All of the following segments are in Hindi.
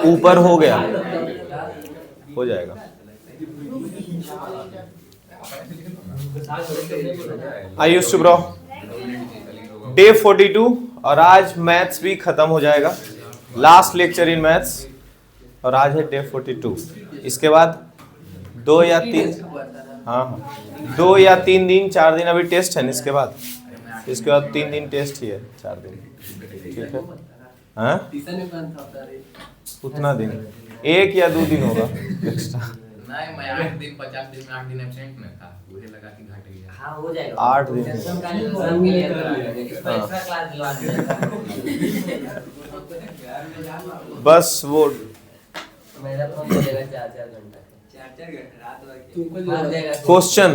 ऊपर हो गया, हो जाएगा। आयुष ब्रो, डे 42 और आज मैथ्स भी खत्म हो जाएगा, लास्ट लेक्चर इन मैथ्स। और आज है डे 42। इसके बाद 2 या 3, हाँ 2 या 3 दिन 4 दिन अभी टेस्ट है ना, इसके बाद 3 दिन टेस्ट ही है, 4 दिन, ठीक है। हाँ उतना दिन, 1 या 2 दिन होगा एक्स्ट्रा। नहीं, मैं 8 दिन 50 दिन में 8 दिन एब्सेंट में था, मुझे लगा कि घट गया। हाँ हो जाएगा, 8 दिन एक्स्ट्रा क्लास दिलवा देंगे। बस वो मेरा फोन चलेगा 4-4 घंटा, 4-4 घंटा रात भर क्वेश्चन।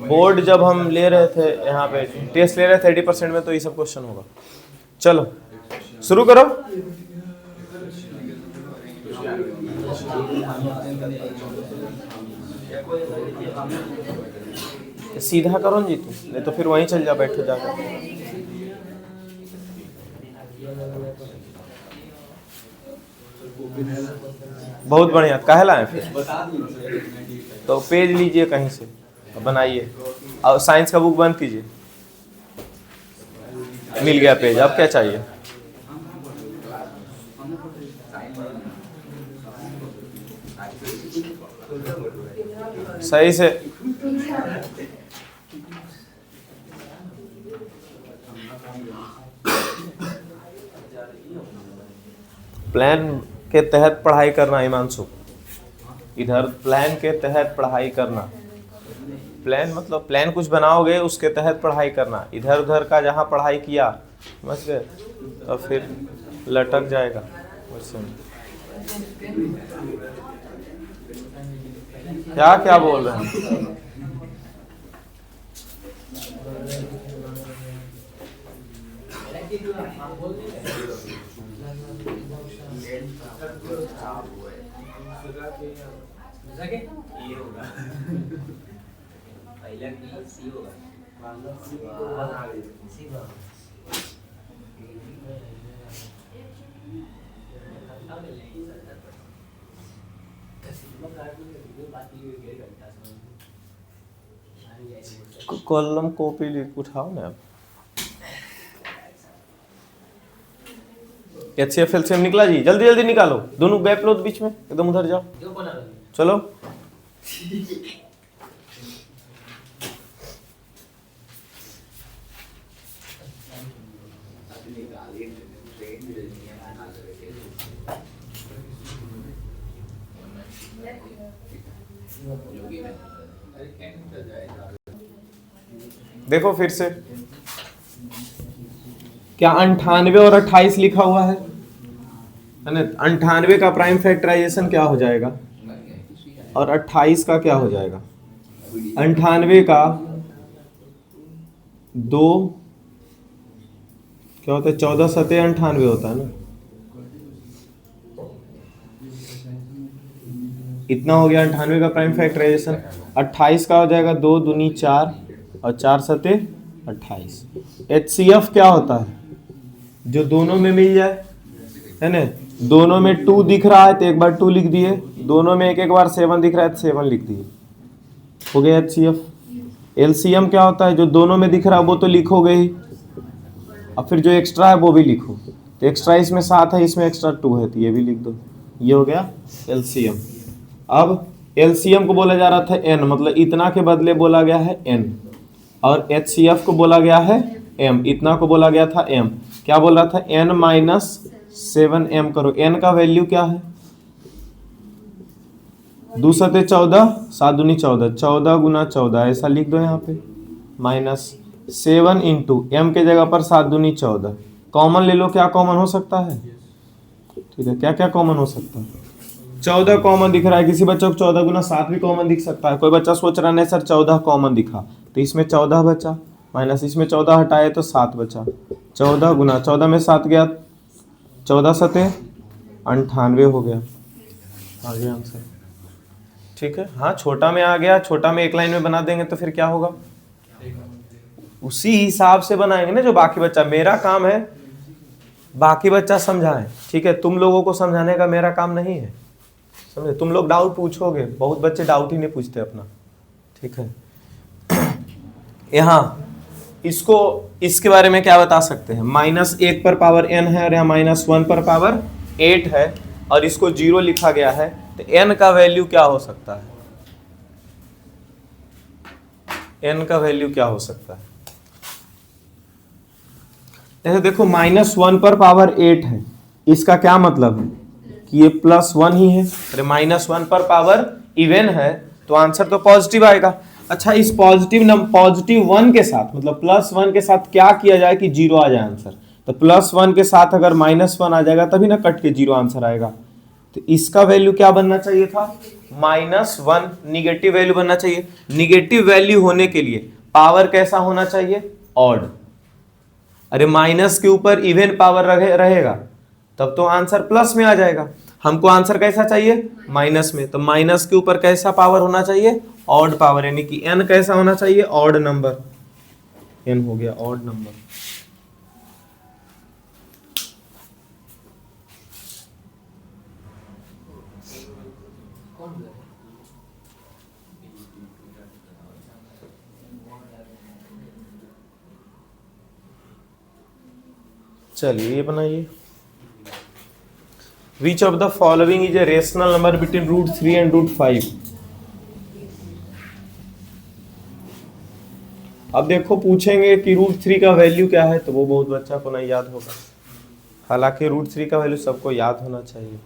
बोर्ड जब हम ले रहे थे यहाँ पे टेस्ट ले रहे थे 80% में, तो ये सब क्वेश्चन होगा। चलो शुरू करो। सीधा करो जी तू, नहीं तो फिर वहीं चल जा, बैठो जाकर। बहुत बढ़िया, कहला है फिर तो पेज लीजिए कहीं से, बनाइए। और साइंस का बुक बंद कीजिए। मिल गया पेज, अब क्या चाहिए? सही से प्लान के तहत पढ़ाई करना। हिमांशु, इधर प्लान के तहत पढ़ाई करना। प्लान मतलब प्लान कुछ बनाओगे, उसके तहत पढ़ाई करना। इधर उधर का जहाँ पढ़ाई किया, समझ गए, तो फिर लटक जाएगा। क्या क्या बोल रहे हैं? कॉलम कॉपी उठाओ ना आप। HCF LCM निकला जी, जल्दी जल्दी निकालो। दोनों गैप लो बीच में, एकदम उधर जाओ। चलो देखो फिर से, क्या 98 और 28 लिखा हुआ है ना? 98 का प्राइम फैक्टराइजेशन क्या हो जाएगा और 28 का क्या हो जाएगा? 98 का 2 क्या होता है? 14 सतह 98 होता है ना। इतना हो गया 98 का प्राइम फैक्टराइजेशन। 28 का हो जाएगा 2 दूनी 4 और 4 सतह 28। HCF क्या होता है? जो दोनों में मिल जाए, है ना। दोनों में 2 दिख रहा है तो एक बार 2 लिख दिए, दोनों में एक एक बार 7 दिख रहा है तो 7 लिख दिए, हो गया HCF। LCM क्या होता है? जो दोनों में दिख रहा है वो तो लिखोगे ही, और फिर जो एक्स्ट्रा है वो भी लिखो। तो एक्स्ट्रा इसमें 7 है, इसमें एक्स्ट्रा 2 है, तो ये भी लिख दो। ये हो गया LCM। अब LCM को बोला जा रहा था N, मतलब इतना के बदले बोला गया है N, और HCF को बोला गया है M, इतना को बोला गया था M। क्या बोल रहा था? N माइनस 7M करो। N का वैल्यू क्या है? 2 सतह 14, 7 दूनी 14, 14 गुना 14, ऐसा लिख दो यहाँ पे, माइनस 7 इंटू एम के जगह पर 7 दूनी 14, कॉमन ले लो, क्या कॉमन हो सकता है? ठीक है, क्या क्या कॉमन हो सकता है? 14 कॉमन दिख रहा है, किसी बच्चे को 14 गुना 7 भी कॉमन दिख सकता है। कोई बच्चा सोच रहा है सर 14 कॉमन दिखा, तो इसमें 14 बचा, माइनस इसमें 14 हटाए तो 7 बचा। 14 गुना 14 में 7 गया, 14 सते 98 हो गया, आ गया आंसर। ठीक है, हाँ छोटा में आ गया, छोटा में एक लाइन में बना देंगे तो फिर क्या होगा, उसी हिसाब से बनाएंगे ना जो बाकी बच्चा। मेरा काम है बाकी बच्चा समझाएं, ठीक है, तुम लोगों को समझाने का मेरा काम नहीं है, समझे? तुम लोग डाउट पूछोगे, बहुत बच्चे डाउट ही नहीं पूछते अपना, ठीक है। यहाँ इसको, इसके बारे में क्या बता सकते हैं? -1 पर पावर n है और यहाँ -1 पर पावर 8 है और इसको 0 लिखा गया है, तो n का वैल्यू क्या हो सकता है? n का वैल्यू क्या हो सकता है? ऐसे देखो, -1 पर पावर 8 है, इसका क्या मतलब है कि ये +1 ही है। अरे -1 पर पावर इवन है तो आंसर तो पॉजिटिव आएगा। अच्छा, इस पॉजिटिव 1 के साथ, मतलब +1 के साथ क्या किया जाए कि 0 आ जाए आंसर? तो +1 के साथ अगर -1 आ जाएगा तभी ना कट के 0 आंसर आएगा। तो इसका वैल्यू क्या बनना चाहिए था? -1, निगेटिव वैल्यू बनना चाहिए। निगेटिव वैल्यू होने के लिए पावर कैसा होना चाहिए? ऑड। अरे माइनस के ऊपर इवन पावर रहेगा तब तो आंसर प्लस में आ जाएगा। हमको आंसर कैसा चाहिए? माइनस में, तो माइनस के ऊपर कैसा पावर होना चाहिए? ऑड पावर, यानी कि n कैसा होना चाहिए? ऑड नंबर, n हो गया ऑड नंबर। चलिए ये बनाइए। Which of the following is a rational number between √3 and √5? अब देखो पूछेंगे कि √3 का वैल्यू क्या है, तो वो बहुत बच्चा को नहीं याद होगा, हालांकि √3 का वैल्यू सबको याद होना चाहिए।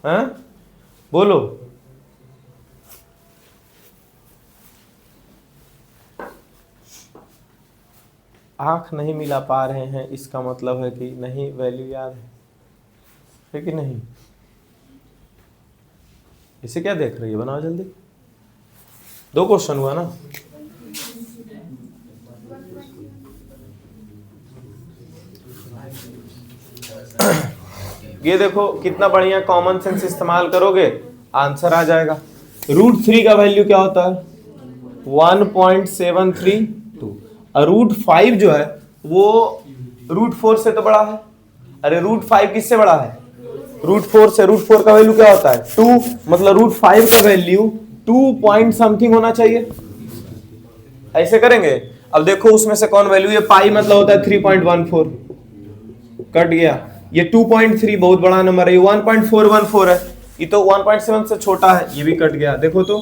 हाँ बोलो, आंख नहीं मिला पा रहे हैं, इसका मतलब है कि नहीं वैल्यू याद है कि नहीं? इसे क्या देख रही है, बनाओ जल्दी। 2 क्वेश्चन हुआ ना। ये देखो कितना बढ़िया, कॉमन सेंस इस्तेमाल करोगे आंसर आ जाएगा। √3 का वैल्यू क्या होता है? 1.732 और √5 जो है वो √4 से तो बड़ा है। अरे √5 किससे बड़ा है? √4 से। √4 का वैल्यू क्या होता है? 2, मतलब √5 का वैल्यू 2 पॉइंट समथिंग होना चाहिए। ऐसे करेंगे। अब देखो उसमें से कौन वैल्यू, ये पाई मतलब होता है 3.14, कट गया। ये 2.3 बहुत बड़ा नंबर है, ये 1.414 है, ये तो 1.7 से छोटा है, ये भी कट गया। देखो तो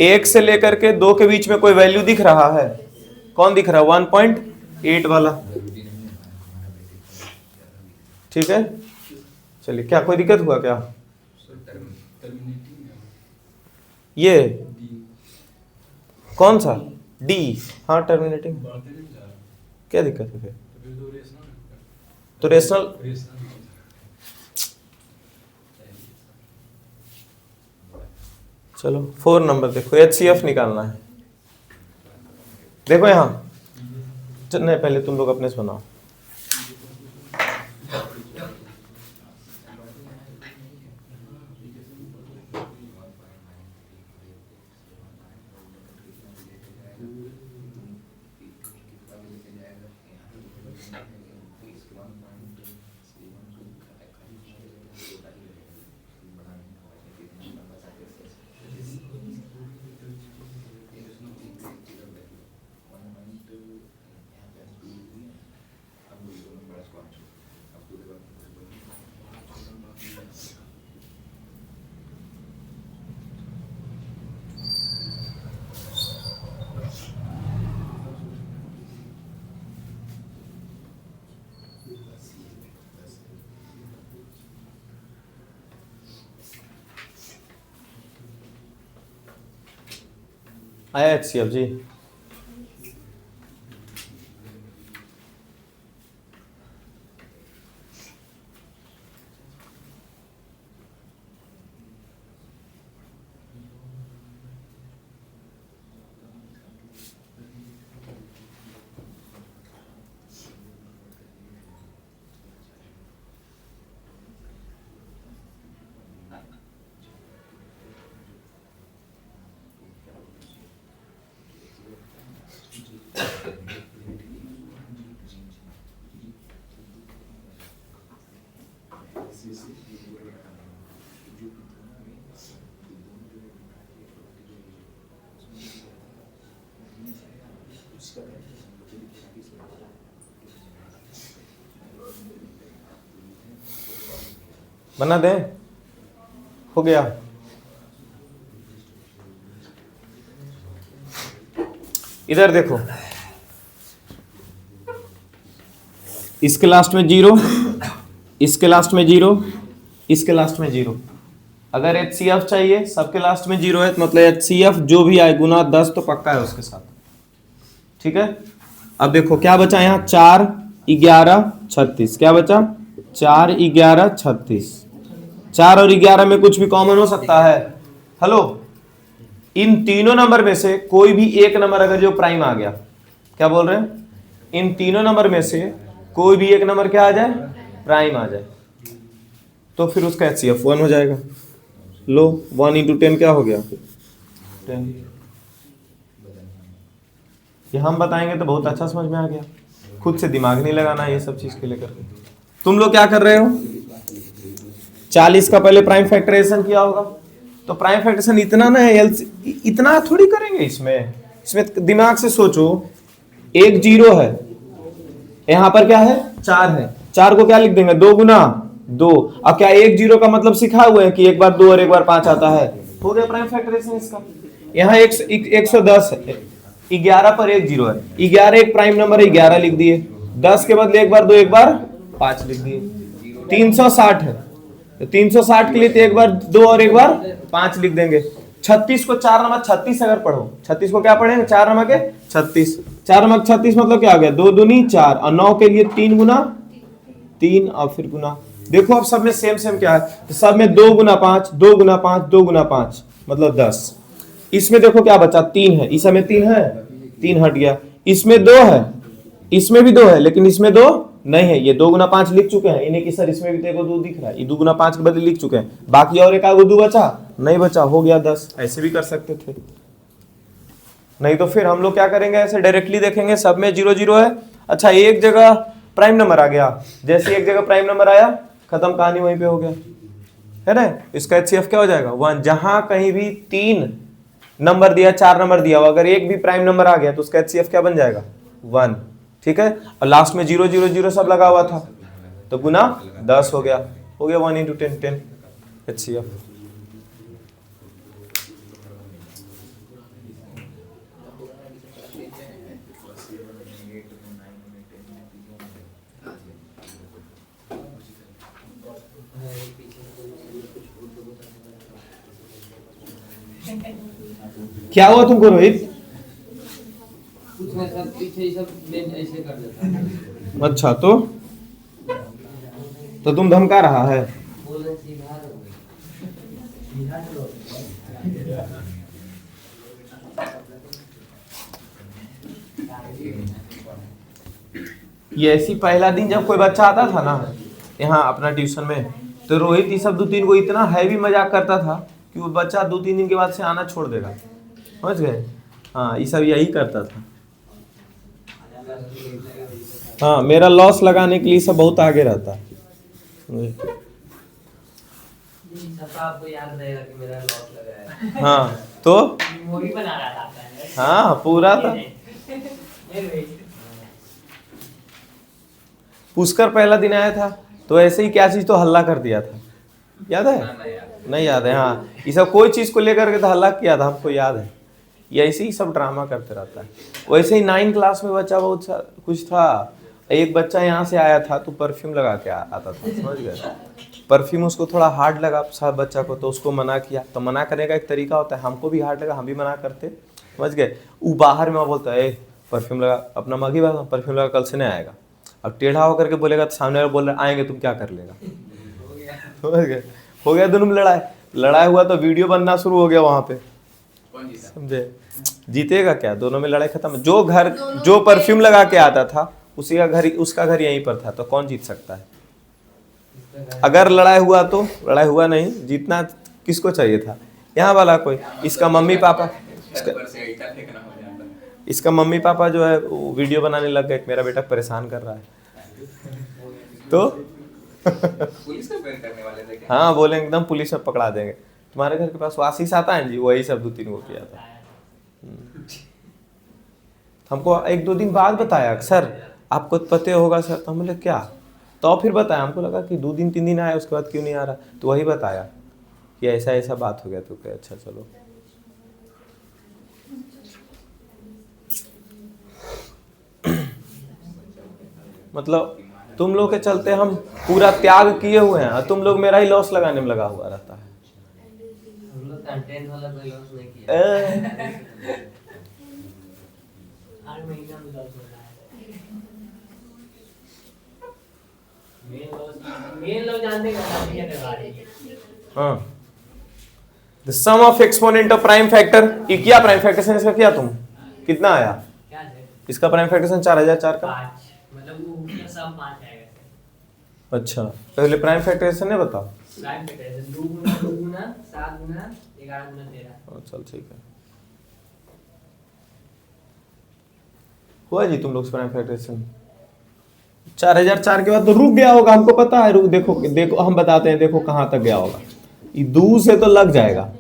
1 से लेकर के 2 के बीच में कोई वैल्यू दिख रहा है? कौन दिख रहा है? 1.8 वाला, ठीक है। चलिए, क्या कोई दिक्कत हुआ क्या? ये कौन सा डी? हाँ टर्मिनेटिंग, क्या दिक्कत है? तो रेशनल, चलो 4 नंबर देखो, HCF निकालना है। देखो यहाँ, नहीं पहले तुम लोग अपने से बनाओ। आया HCF जी। बना दें, हो गया। इधर देखो, इसके लास्ट में 0, इसके लास्ट में 0, इसके लास्ट में 0। अगर HCF चाहिए, सबके लास्ट में 0 है तो मतलब HCF जो भी आए गुना 10 तो पक्का है उसके साथ, ठीक है। अब देखो क्या बचा यहाँ, 4, 11, 36। क्या बचा, 4, 11, 36। 4 और 11 में कुछ भी कॉमन हो सकता है। हेलो, इन तीनों नंबर में से कोई भी एक नंबर अगर जो प्राइम आ गया, क्या बोल रहे हैं, इन तीनों नंबर में से कोई भी एक नंबर क्या आ जाए, प्राइम आ जाए, तो फिर उसका HCF 1 हो जाएगा। लो 1 × 10 क्या हो गया, 10। ये हम बताएंगे तो बहुत अच्छा समझ में आ गया, खुद से दिमाग नहीं लगाना ये सब चीज के लेकर। तुम लोग क्या कर रहे हो, 40 का पहले प्राइम फैक्टराइजेशन किया होगा, तो प्राइम फैक्टराइजेशन इतना ना है, इतना थोड़ी करेंगे इसमें दिमाग से सोचो। एक 0 है, यहां पर क्या है, 4 है, 4 को क्या लिख देंगे, 2 गुना 2। अब क्या 1 0 का मतलब सिखा हुआ है कि एक बार 2 और एक बार 5 आता है, हो गया प्राइम फैक्टराइजेशन इसका। यहाँ 110 है, 11 पर 1 0 है, 11 एक प्राइम नंबर है, 11 लिख दिए। 10 के बदले एक बार 2 एक बार 5 लिख दिए। 360 है, तो 360 के लिए तो एक बार 2 और एक बार 5 लिख देंगे। 36 को 4 नमक 36 अगर पढ़ो, 36 को क्या पढ़ेंगे, 4 नमक है 36, 4 नमक 36 मतलब क्या आ गया, 2 दूनी 4, और 9 के लिए 3 गुना 3 और फिर गुना। देखो अब सब में सेम क्या है, तो सब में 2 गुना 5, 2 गुना 5, 2 गुना 5 मतलब 10। इसमें देखो क्या बचा, 3 है, इस समय 3 है, 3 हट गया। इसमें 2 है, इसमें भी 2 है, लेकिन इसमें 2 नहीं है, ये 2 गुना 5 लिख चुके हैं इन्हें कि सर इसमें भी देखो 2 दिख रहा है, ये 2 गुना 5 के बदले लिख चुके हैं, बाकी और एक आगो 2 बचा नहीं बचा, हो गया 10। ऐसे भी कर सकते थे, नहीं तो फिर हम लोग क्या करेंगे, ऐसे डायरेक्टली देखेंगे सब में 0 0 है। अच्छा एक जगह प्राइम नंबर आ गया, जैसे एक जगह प्राइम नंबर आया, खत्म, कहानी वहीं पे हो गया, है ना। इसका HCF क्या हो जाएगा, 1। जहां कहीं भी 3 नंबर दिया, 4 नंबर दिया, अगर एक भी प्राइम नंबर आ गया तो उसका HCF क्या बन जाएगा, 1, ठीक है। और लास्ट में 0 0 0 सब लगा हुआ था, तो गुना 10 हो गया 1 × 10 10 HCF। क्या हुआ तुमको रोहित, सब पीछे सब ऐसे कर देता है। अच्छा तो तुम धमका रहा है, बोल रहे सीधा ये ऐसी पहला दिन जब कोई बच्चा आता था ना यहाँ अपना ट्यूशन में, तो रोहित ये सब 2-3 को इतना हैवी मजाक करता था कि वो बच्चा 2-3 दिन के बाद से आना छोड़ देगा, समझ गए। हाँ ये सब यही करता था। हाँ मेरा लॉस लगाने के लिए सब बहुत आगे रहता है। आपको याद रहेगा कि मेरा लॉस लगा है। हाँ तो मेमोरी बना रहा था। हाँ पूरा था। पुष्कर पहला दिन आया था तो ऐसे ही क्या चीज तो हल्ला कर दिया था, याद है, नहीं याद है। हाँ ये सब कोई चीज को लेकर के तो हल्ला किया था, हमको याद है। ये ऐसे ही सब ड्रामा करते रहता है। वैसे ही 9 क्लास में बच्चा बहुत कुछ था, एक बच्चा यहाँ से आया था तो परफ्यूम लगा के आता था, समझ गए। परफ्यूम उसको थोड़ा हार्ड लगा सब बच्चा को, तो उसको मना किया। तो मना करने का एक तरीका होता है, हमको भी हार्ड लगा, हम भी मना करते। समझ गए। वो बाहर में वो बोलता है परफ्यूम लगा, अपना मगी बात परफ्यूम लगा, कल से नहीं आएगा। अब टेढ़ा होकर के बोलेगा तो सामने वाला बोल रहा आएंगे, तुम क्या कर लेगा। समझ गए, हो गया दोनों में लड़ाई। लड़ाई हुआ तो वीडियो बनना शुरू हो गया वहां पे, कौन जीता? समझे। जीतेगा क्या, दोनों में लड़ाई खत्म। जो परफ्यूम लगा के आता था उसी का घर, उसका घर यहीं पर था, तो कौन जीत सकता है। अगर लड़ाई हुआ तो, लड़ाई हुआ नहीं, जीतना किसको चाहिए था, यहाँ वाला कोई। इसका मम्मी पापा, ऊपर से ईटा फेंकना हो जाता। इसका मम्मी पापा जो है वो वीडियो बनाने लग गए, मेरा बेटा परेशान कर रहा है, तो पुलिस को बेर करने वाले थे क्या? हाँ बोले एकदम पुलिस में पकड़ा देंगे। तुम्हारे घर के पास वो आशीष आता है जी, वही सब 2-3 को किया था। हमको 1-2 दिन बाद बताया, सर आपको पता होगा सर, तो हम बोले क्या, तो फिर बताया। हमको लगा कि 2 दिन 3 दिन आया, उसके बाद क्यों नहीं आ रहा, तो वही बताया कि ऐसा ऐसा बात हो गया। तो क्या, अच्छा चलो। मतलब तुम लोग के चलते हम पूरा त्याग किए हुए हैं और तुम लोग मेरा ही लॉस लगाने में लगा हुआ रहता है। हम लोग कंटेंट वाला कोई लॉस नहीं किया। हर महीना में लॉस होता है। मेन लोग जानते हैं क्या करवा रहे हैं। हाँ, the sum of exponent of prime factor, ये क्या प्राइम फैक्टर इसका किया तुम, कितना आया क्या है? इसका प्राइम फैक्टर 4004 का। 5 मतलब वो ऊपर सब 5 आएगा। अच्छा, पहले प्राइम फैक्टर ने बताओ। प्राइम फैक्टर 2 गुना 2 गुना 7 गुना 11 गुना 13। चल ठीक है, हुआ जी तुम लोग प्राइम फैक्टर 4004 के बाद तो रुक गया होगा, हमको पता है। रुक, देखो देखो हम बताते हैं, देखो कहां तक गया होगा। ये 2 से तो लग जाएगा,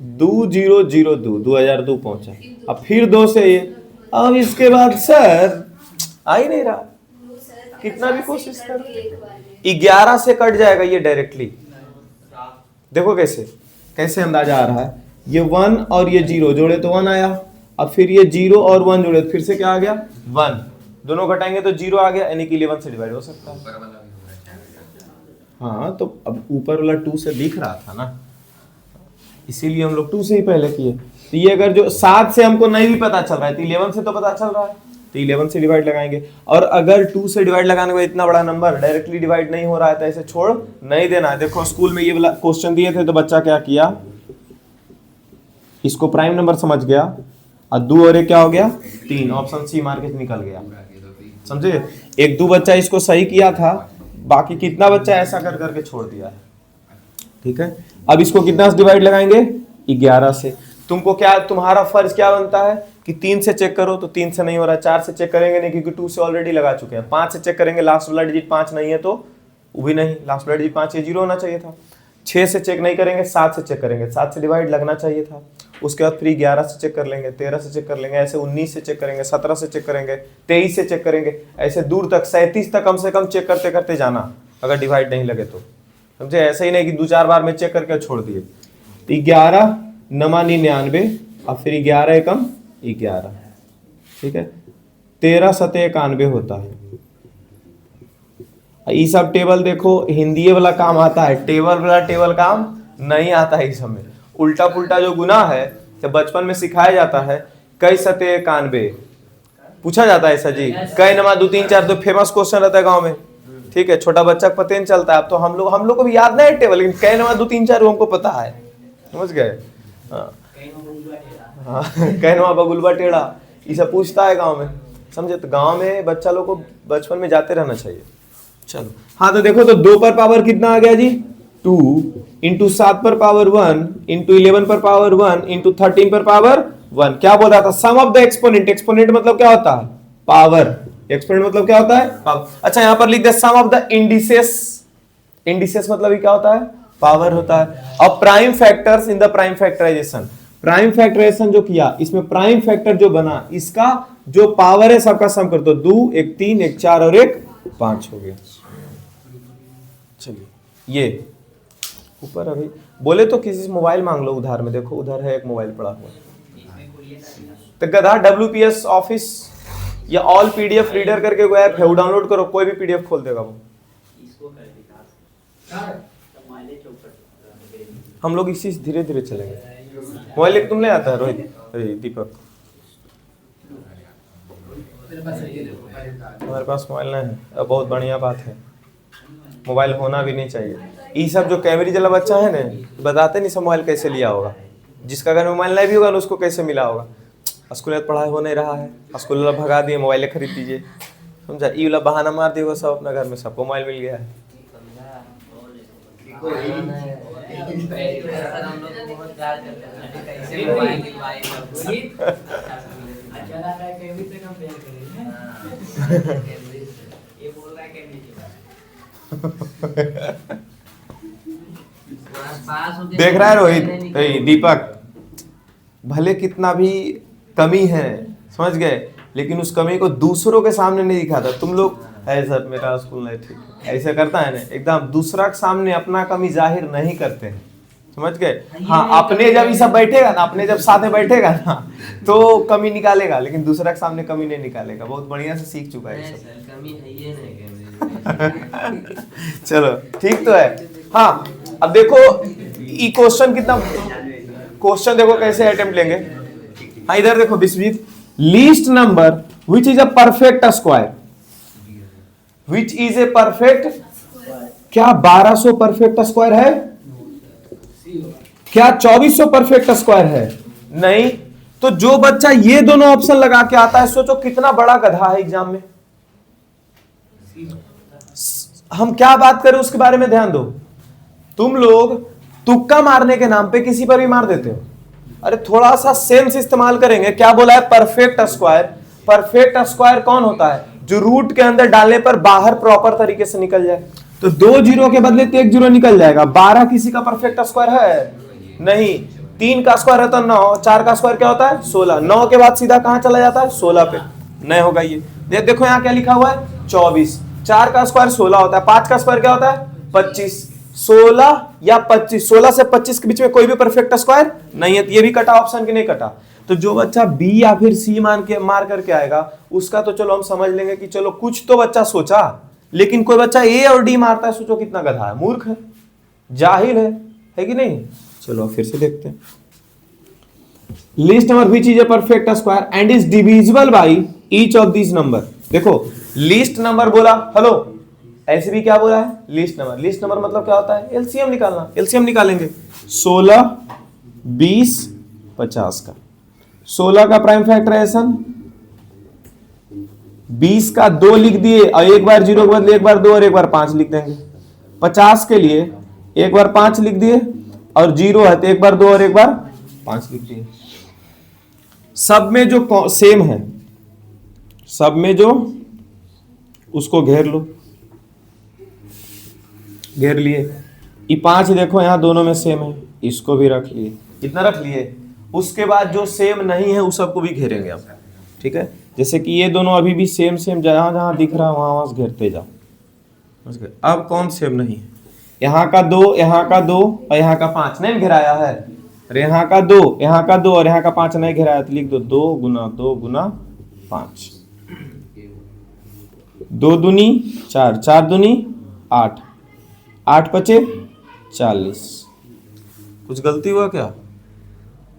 2002 2002 पहुंचा, अब फिर 2 से ये, अब इसके बाद सर आ ही नहीं रहा, कितना भी कोशिश कर। 11 से कट जाएगा ये डायरेक्टली। देखो कैसे कैसे अंदाजा आ रहा है, ये 1 और ये 0 जोड़े तो 1 आया, अब फिर ये 0 और 1 जोड़े तो फिर से क्या आ गया 1, दोनों घटाएंगे तो 0 आ गया, यानी कि 11 से डिवाइड हो सकता है। ऊपर वाला भी हो रहा है। हाँ तो अब ऊपर वाला 2 से दिख रहा था ना, इसीलिए हम लोग 2 से ही पहले किए। तो ये अगर जो 7 से हमको नहीं भी पता चल रहा है तो 11 से तो पता चल रहा है, तो 11 से डिवाइड लगाएंगे। और अगर 2 से डिवाइड लगाने के बाद इतना बड़ा नंबर डायरेक्टली डिवाइड नहीं हो रहा है तो ऐसे छोड़ नहीं देना है। देखो स्कूल में ये वाला क्वेश्चन दिए थे तो बच्चा क्या किया, इसको प्राइम नंबर समझ गया और 2 और 1 क्या हो गया 3, ऑप्शन सी मार के निकल गया, समझे। 1-2 बच्चा इसको सही किया था, बाकी कितना बच्चा ऐसा कर करके छोड़ दिया है, ठीक है। अब इसको कितना से डिवाइड लगाएंगे 11 से। तुमको क्या, तुम्हारा फर्ज क्या बनता है कि 3 से चेक करो, तो 3 से नहीं हो रहा, 4 से चेक करेंगे नहीं क्योंकि 2 से ऑलरेडी लगा चुके हैं, 5 से चेक करेंगे, लास्ट वाला डिजिट 5 नहीं है तो वो भी नहीं, लास्ट वाला डिजिट 5 ये 0 होना चाहिए था। 6 से चेक नहीं करेंगे, 7 से चेक करेंगे, 7 से डिवाइड लगना चाहिए था। उसके बाद फिर 11 से चेक कर लेंगे, 13 से चेक कर लेंगे, ऐसे 19 से चेक करेंगे, 17 से चेक करेंगे, 23 से चेक करेंगे, ऐसे दूर तक 37 तक कम से कम चेक करते करते जाना अगर डिवाइड नहीं लगे तो, समझे। ऐसे ही नहीं कि 2-4 बार में चेक करके छोड़ दिए। 11 9 99 और फिर 11 एकम 11, ठीक है। 13 7 91 होता है। ये सब टेबल देखो, हिंदी वाला काम आता है, टेबल वाला टेबल काम नहीं आता है। इस समय उल्टा पुल्टा जो गुना है तो बचपन में सिखाया जाता है। कई 7 91 पूछा जाता है ऐसा जी, कई नमा 2 3 4 तो फेमस क्वेश्चन रहता है गांव में, ठीक है। छोटा बच्चा को पता नहीं चलता है, अब तो हम लोग को भी याद नहीं है टेबल, लेकिन कई नमा 2 3 4 हमको पता है, समझ गए। हाँ कई नमा बगुलबा टेढ़ा ये सब पूछता है गाँव में, समझे। तो गाँव में बच्चा लोग को बचपन में जाते रहना चाहिए। चलो हाँ, तो देखो तो 2 पर पावर कितना आ गया जी 2 इंटू 7 पर पावर 1 इंटू 11 पर पावर 1 इंटू 13 पर पावर 1। क्या बोल रहा था, सम ऑफ द एक्सपोनेंट। एक्सपोनेंट मतलब क्या होता है पावर, एक्सपोनेंट मतलब क्या होता है पावर। अच्छा यहाँ पर लिख दे sum of the indices. Indices मतलब क्या होता है पावर होता है। अब prime factors in the prime factorisation, prime factorisation जो किया इसमें प्राइम फैक्टर जो बना इसका जो पावर है सबका सम कर दो, 2 1 3 1 4 और 1 5 हो गया। चलिए ये ऊपर अभी बोले तो किसी से मोबाइल मांग लो उधार में, देखो उधर है एक मोबाइल पड़ा हुआ। तो गधा WPS ऑफिस या ऑल PDF रीडर करके कोई ऐप है, वो डाउनलोड करो, कोई भी PDF खोल देगा वो। हम लोग इसी से धीरे धीरे चलेंगे। मोबाइल एक तुम ले आता है रोहित, दीपक हमारे पास मोबाइल नहीं है, अब बहुत बढ़िया बात है, मोबाइल होना भी नहीं चाहिए। ये सब जो कैमरी वाला बच्चा है ना, बताते नहीं सब मोबाइल कैसे लिया होगा, जिसका अगर मोबाइल नहीं भी होगा ना उसको कैसे मिला होगा। स्कूल में पढ़ाई हो नहीं रहा है, स्कूल वाला भगा दिए, मोबाइल खरीद दीजिए, समझा, ये वाला बहाना मार दिए, सब अपना घर में सबको मोबाइल मिल गया है। सर हम लोग को बहुत प्यार करते हैं, कैसे मोबाइल दिलवाए ये बोल रहा है कैमरे की बात। देख रहा है रोहित, ए, दीपक, भले कितना भी कमी है, समझ गए, लेकिन उस कमी को दूसरों के सामने नहीं दिखाता। तुम लोग है सर मेरा स्कूल नहीं ठीक, ऐसे करता है ना, एकदम दूसरा के सामने अपना कमी जाहिर नहीं करते हैं, समझ गए। हाँ, अपने जब ये सब बैठेगा ना, अपने जब साथ में बैठेगा ना तो कमी निकालेगा, लेकिन दूसरा के सामने कमी नहीं निकालेगा। बहुत बढ़िया से सीख चुका है सब। कमी है ये नहीं चलो ठीक तो है। हाँ, अब देखो ये क्वेश्चन कितना, क्वेश्चन देखो कैसे अटेम्प्ट लेंगे। हाँ, इधर देखो Vishwajit, least number which is a perfect square, which is a perfect, क्या 1200 परफेक्ट स्क्वायर है? क्या 2400 परफेक्ट स्क्वायर है? नहीं। तो जो बच्चा ये दोनों ऑप्शन लगा के आता है, सोचो कितना बड़ा गधा है एग्जाम में। हम क्या बात करें उसके बारे में ध्यान दो। तुम लोग तुक्का मारने के नाम पे किसी पर भी मार देते हो। अरे थोड़ा सा सेंस इस्तेमाल करेंगे। क्या बोला है? Perfect square. परफेक्ट स्क्वायर कौन होता है? जो रूट के अंदर डालने पर बाहर प्रॉपर तरीके से निकल जाए। तो 2 जीरो के बदले 1 जीरो निकल जाएगा। 12 किसी का परफेक्ट स्क्वायर है? नहीं। 3 का स्क्वायर है तो 9, 4 का स्क्वायर क्या होता है? 16। 9 के बाद सीधा कहां चला जाता है? 16 पे। नहीं होगा ये। देखो यहां क्या लिखा हुआ है? 24। 4 का स्क्वायर 16 होता है। 5 का स्क्वायर क्या होता है? 25। 16 या 25, 16 से 25 के बीच में कोई भी परफेक्ट स्क्वायर नहीं है। तो ये भी कटा ऑप्शन की नहीं कटा। तो जो बच्चा बी या फिर सी मार करके आएगा उसका तो चलो हम समझ लेंगे कि चलो कुछ तो बच्चा सोचा। लेकिन कोई बच्चा ए और डी मारता है, सोचो कितना गधा है, मूर्ख है, जाहिल है कि नहीं? चलो फिर से देखते हैं। List number which is a perfect square and is divisible by each of this number. देखो लिस्ट नंबर बोला, हेलो, ऐसे भी क्या बोला है? List number. लिस्ट नंबर मतलब क्या होता है? एलसीएम निकालना। एलसीएम निकालेंगे। 16, 20, 50 का। 16 का प्राइम फैक्टराइजेशन, 20 का 2 लिख दिए और एक बार 0 के बदले एक बार 2 और एक बार 5 लिख देंगे। 50 के लिए एक बार 5 लिख दिए और 0 है तो एक बार 2 और एक बार 5 लिख दिए। सब में जो सेम है, सब में जो, उसको घेर लो। घेर लिए। ये 5 देखो यहां दोनों में सेम है, इसको भी रख लिए। कितना रख लिए? उसके बाद जो सेम नहीं है उस सबको भी घेरेंगे आप। ठीक है, जैसे कि ये दोनों अभी भी सेम जहां जहां दिख रहा है वहां वहां घेरते जाओ। अब कौन सेम नहीं है? यहाँ का 2, यहाँ का 2 और यहाँ का 5 नहीं घेराया है। अरे यहाँ का 2, यहाँ का 2 और यहाँ का 5 नहीं घेराया तो लिख दो 2 गुना 2 गुना 5। 2 दूनी 4, 4 दूनी 8, 8 पचे 40। कुछ गलती हुआ क्या?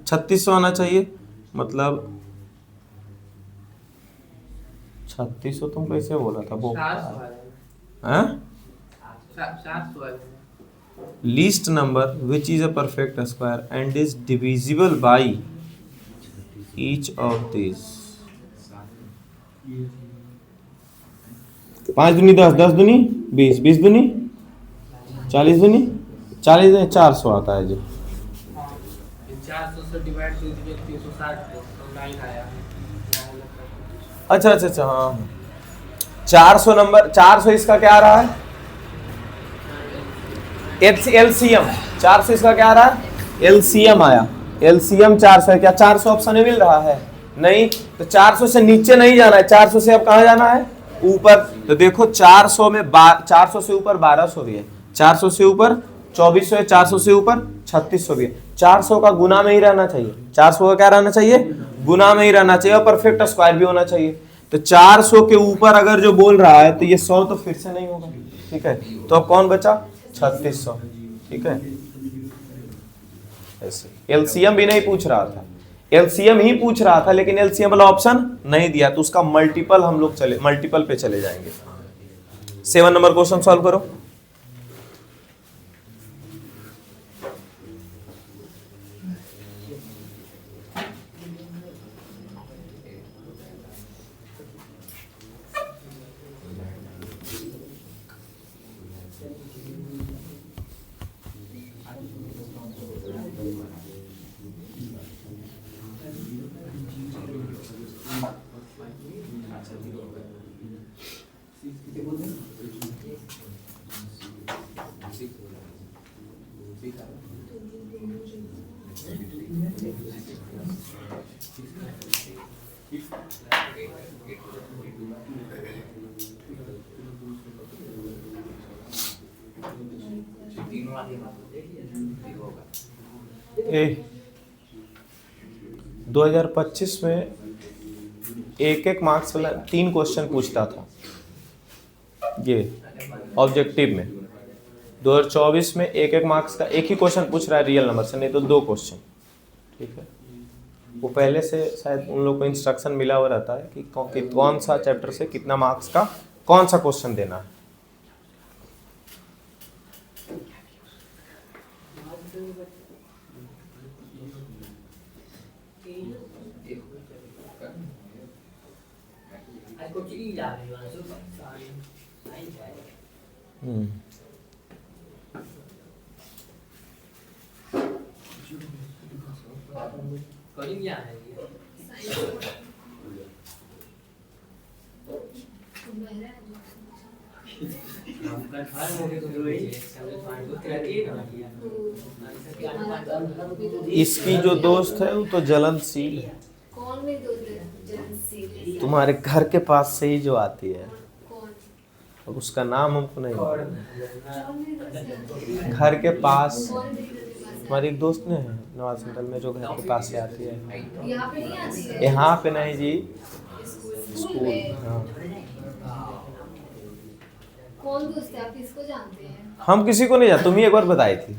3600 आना चाहिए, मतलब 3600 तुम कैसे बोला था वो? Least number which is a perfect square and is divisible by each of this. 5 दूनी 10, 10 दूनी 20, 20 दूनी 40, दूनी 40 में 400 आता है जी। 400 से डिवाइड कर दीजिए 360 को, तो 9 आया। अच्छा हाँ, 400 नंबर, 400 इसका क्या आ रहा है? एलसीएम। 400 इसका क्या आ रहा है? एलसीएम आया। एलसीएम 400 है। क्या 400 ऑप्शन में मिल रहा है? नहीं। तो 400 से नीचे नहीं जाना है, 400 से अब कहां जाना है? ऊपर। तो देखो 400 में 400 से ऊपर 1200 भी है, 400 से ऊपर 2400 है, 400 से ऊपर 3600 भी है। 400 का गुना में ही रहना चाहिए। 400 का क्या रहना चाहिए? गुना में ही रहना चाहिए और परफेक्ट स्क्वायर भी होना चाहिए। तो 400 के ऊपर अगर जो बोल रहा है तो ये 100 तो फिर से नहीं होगा। ठीक है, तो अब कौन बचा? 3600। ठीक है, ऐसे एलसीएम भी नहीं पूछ रहा था। एलसीएम ही पूछ रहा था लेकिन एलसीएम वाला ऑप्शन नहीं दिया, तो उसका मल्टीपल हम लोग मल्टीपल पे चले जाएंगे। 7 नंबर क्वेश्चन सॉल्व करो। ए 2025 में एक एक मार्क्स वाला 3 क्वेश्चन पूछता था ये ऑब्जेक्टिव में। 2024 में एक एक मार्क्स का एक ही क्वेश्चन पूछ रहा है रियल नंबर से, नहीं तो 2 क्वेश्चन। ठीक है, वो पहले से शायद उन लोग को इंस्ट्रक्शन मिला हुआ रहता है कि कौन सा चैप्टर से कितना मार्क्स का कौन सा क्वेश्चन देना है। इसकी जो दोस्त है वो तो जलनशील है। कौन में जलनशील? तुम्हारे घर के पास से ही जो आती है, कौन? और उसका नाम हमको नहीं मालूम। कौन घर के पास मेरी दोस्त? हमारी एक दोस्त ने है नवाज सेंटर में जो घर के पास से आती है। यहाँ पे नहीं आती है? यहाँ पे नहीं जी, स्कूल में। हाँ। कौन दोस्त है, आप किसको जानते हैं? हम किसी को नहीं जानते, तुम ही एक बार बताई थी।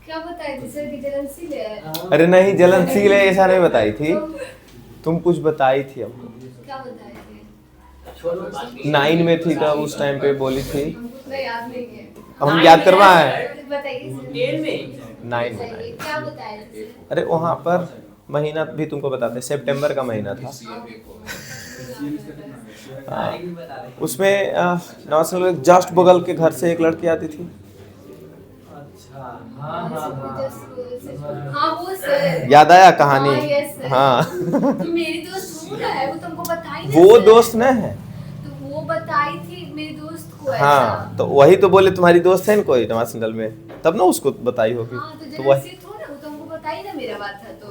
क्या बताए थे सर कि जलनशील है? अरे नहीं, जलनशील है ऐसा नहीं बताई थी, तुम कुछ बताई थी हमको। क्या बताए थे? 9 में थी तब, उस टाइम पे बोली थी। हमको याद नहीं है। हम याद करवाएं। बताइए सर। 9 में। बताइए, क्या बताए थे? अरे वहाँ पर महीना भी तुमको बताते, सितंबर का महीना था। उसमें नवाज सेंटर के जस्ट बगल के घर से एक लड़की आती थी। हाँ वो सर। याद आया कहानी? हाँ, yes, sir। हाँ। तो मेरी दोस्त वो है, वो तुमको बताई ना वो सर। दोस्त न है। तो वो बताई थी मेरी दोस्त को ऐसा। हाँ, तो वही तो बोले तुम्हारी दोस्त है ना कोई नवाज सेंटर में, तब ना उसको बताई होगी। हाँ, तो तो वही। जलनशील थो ना, वो तुमको बताई ना मेरा बात था तो।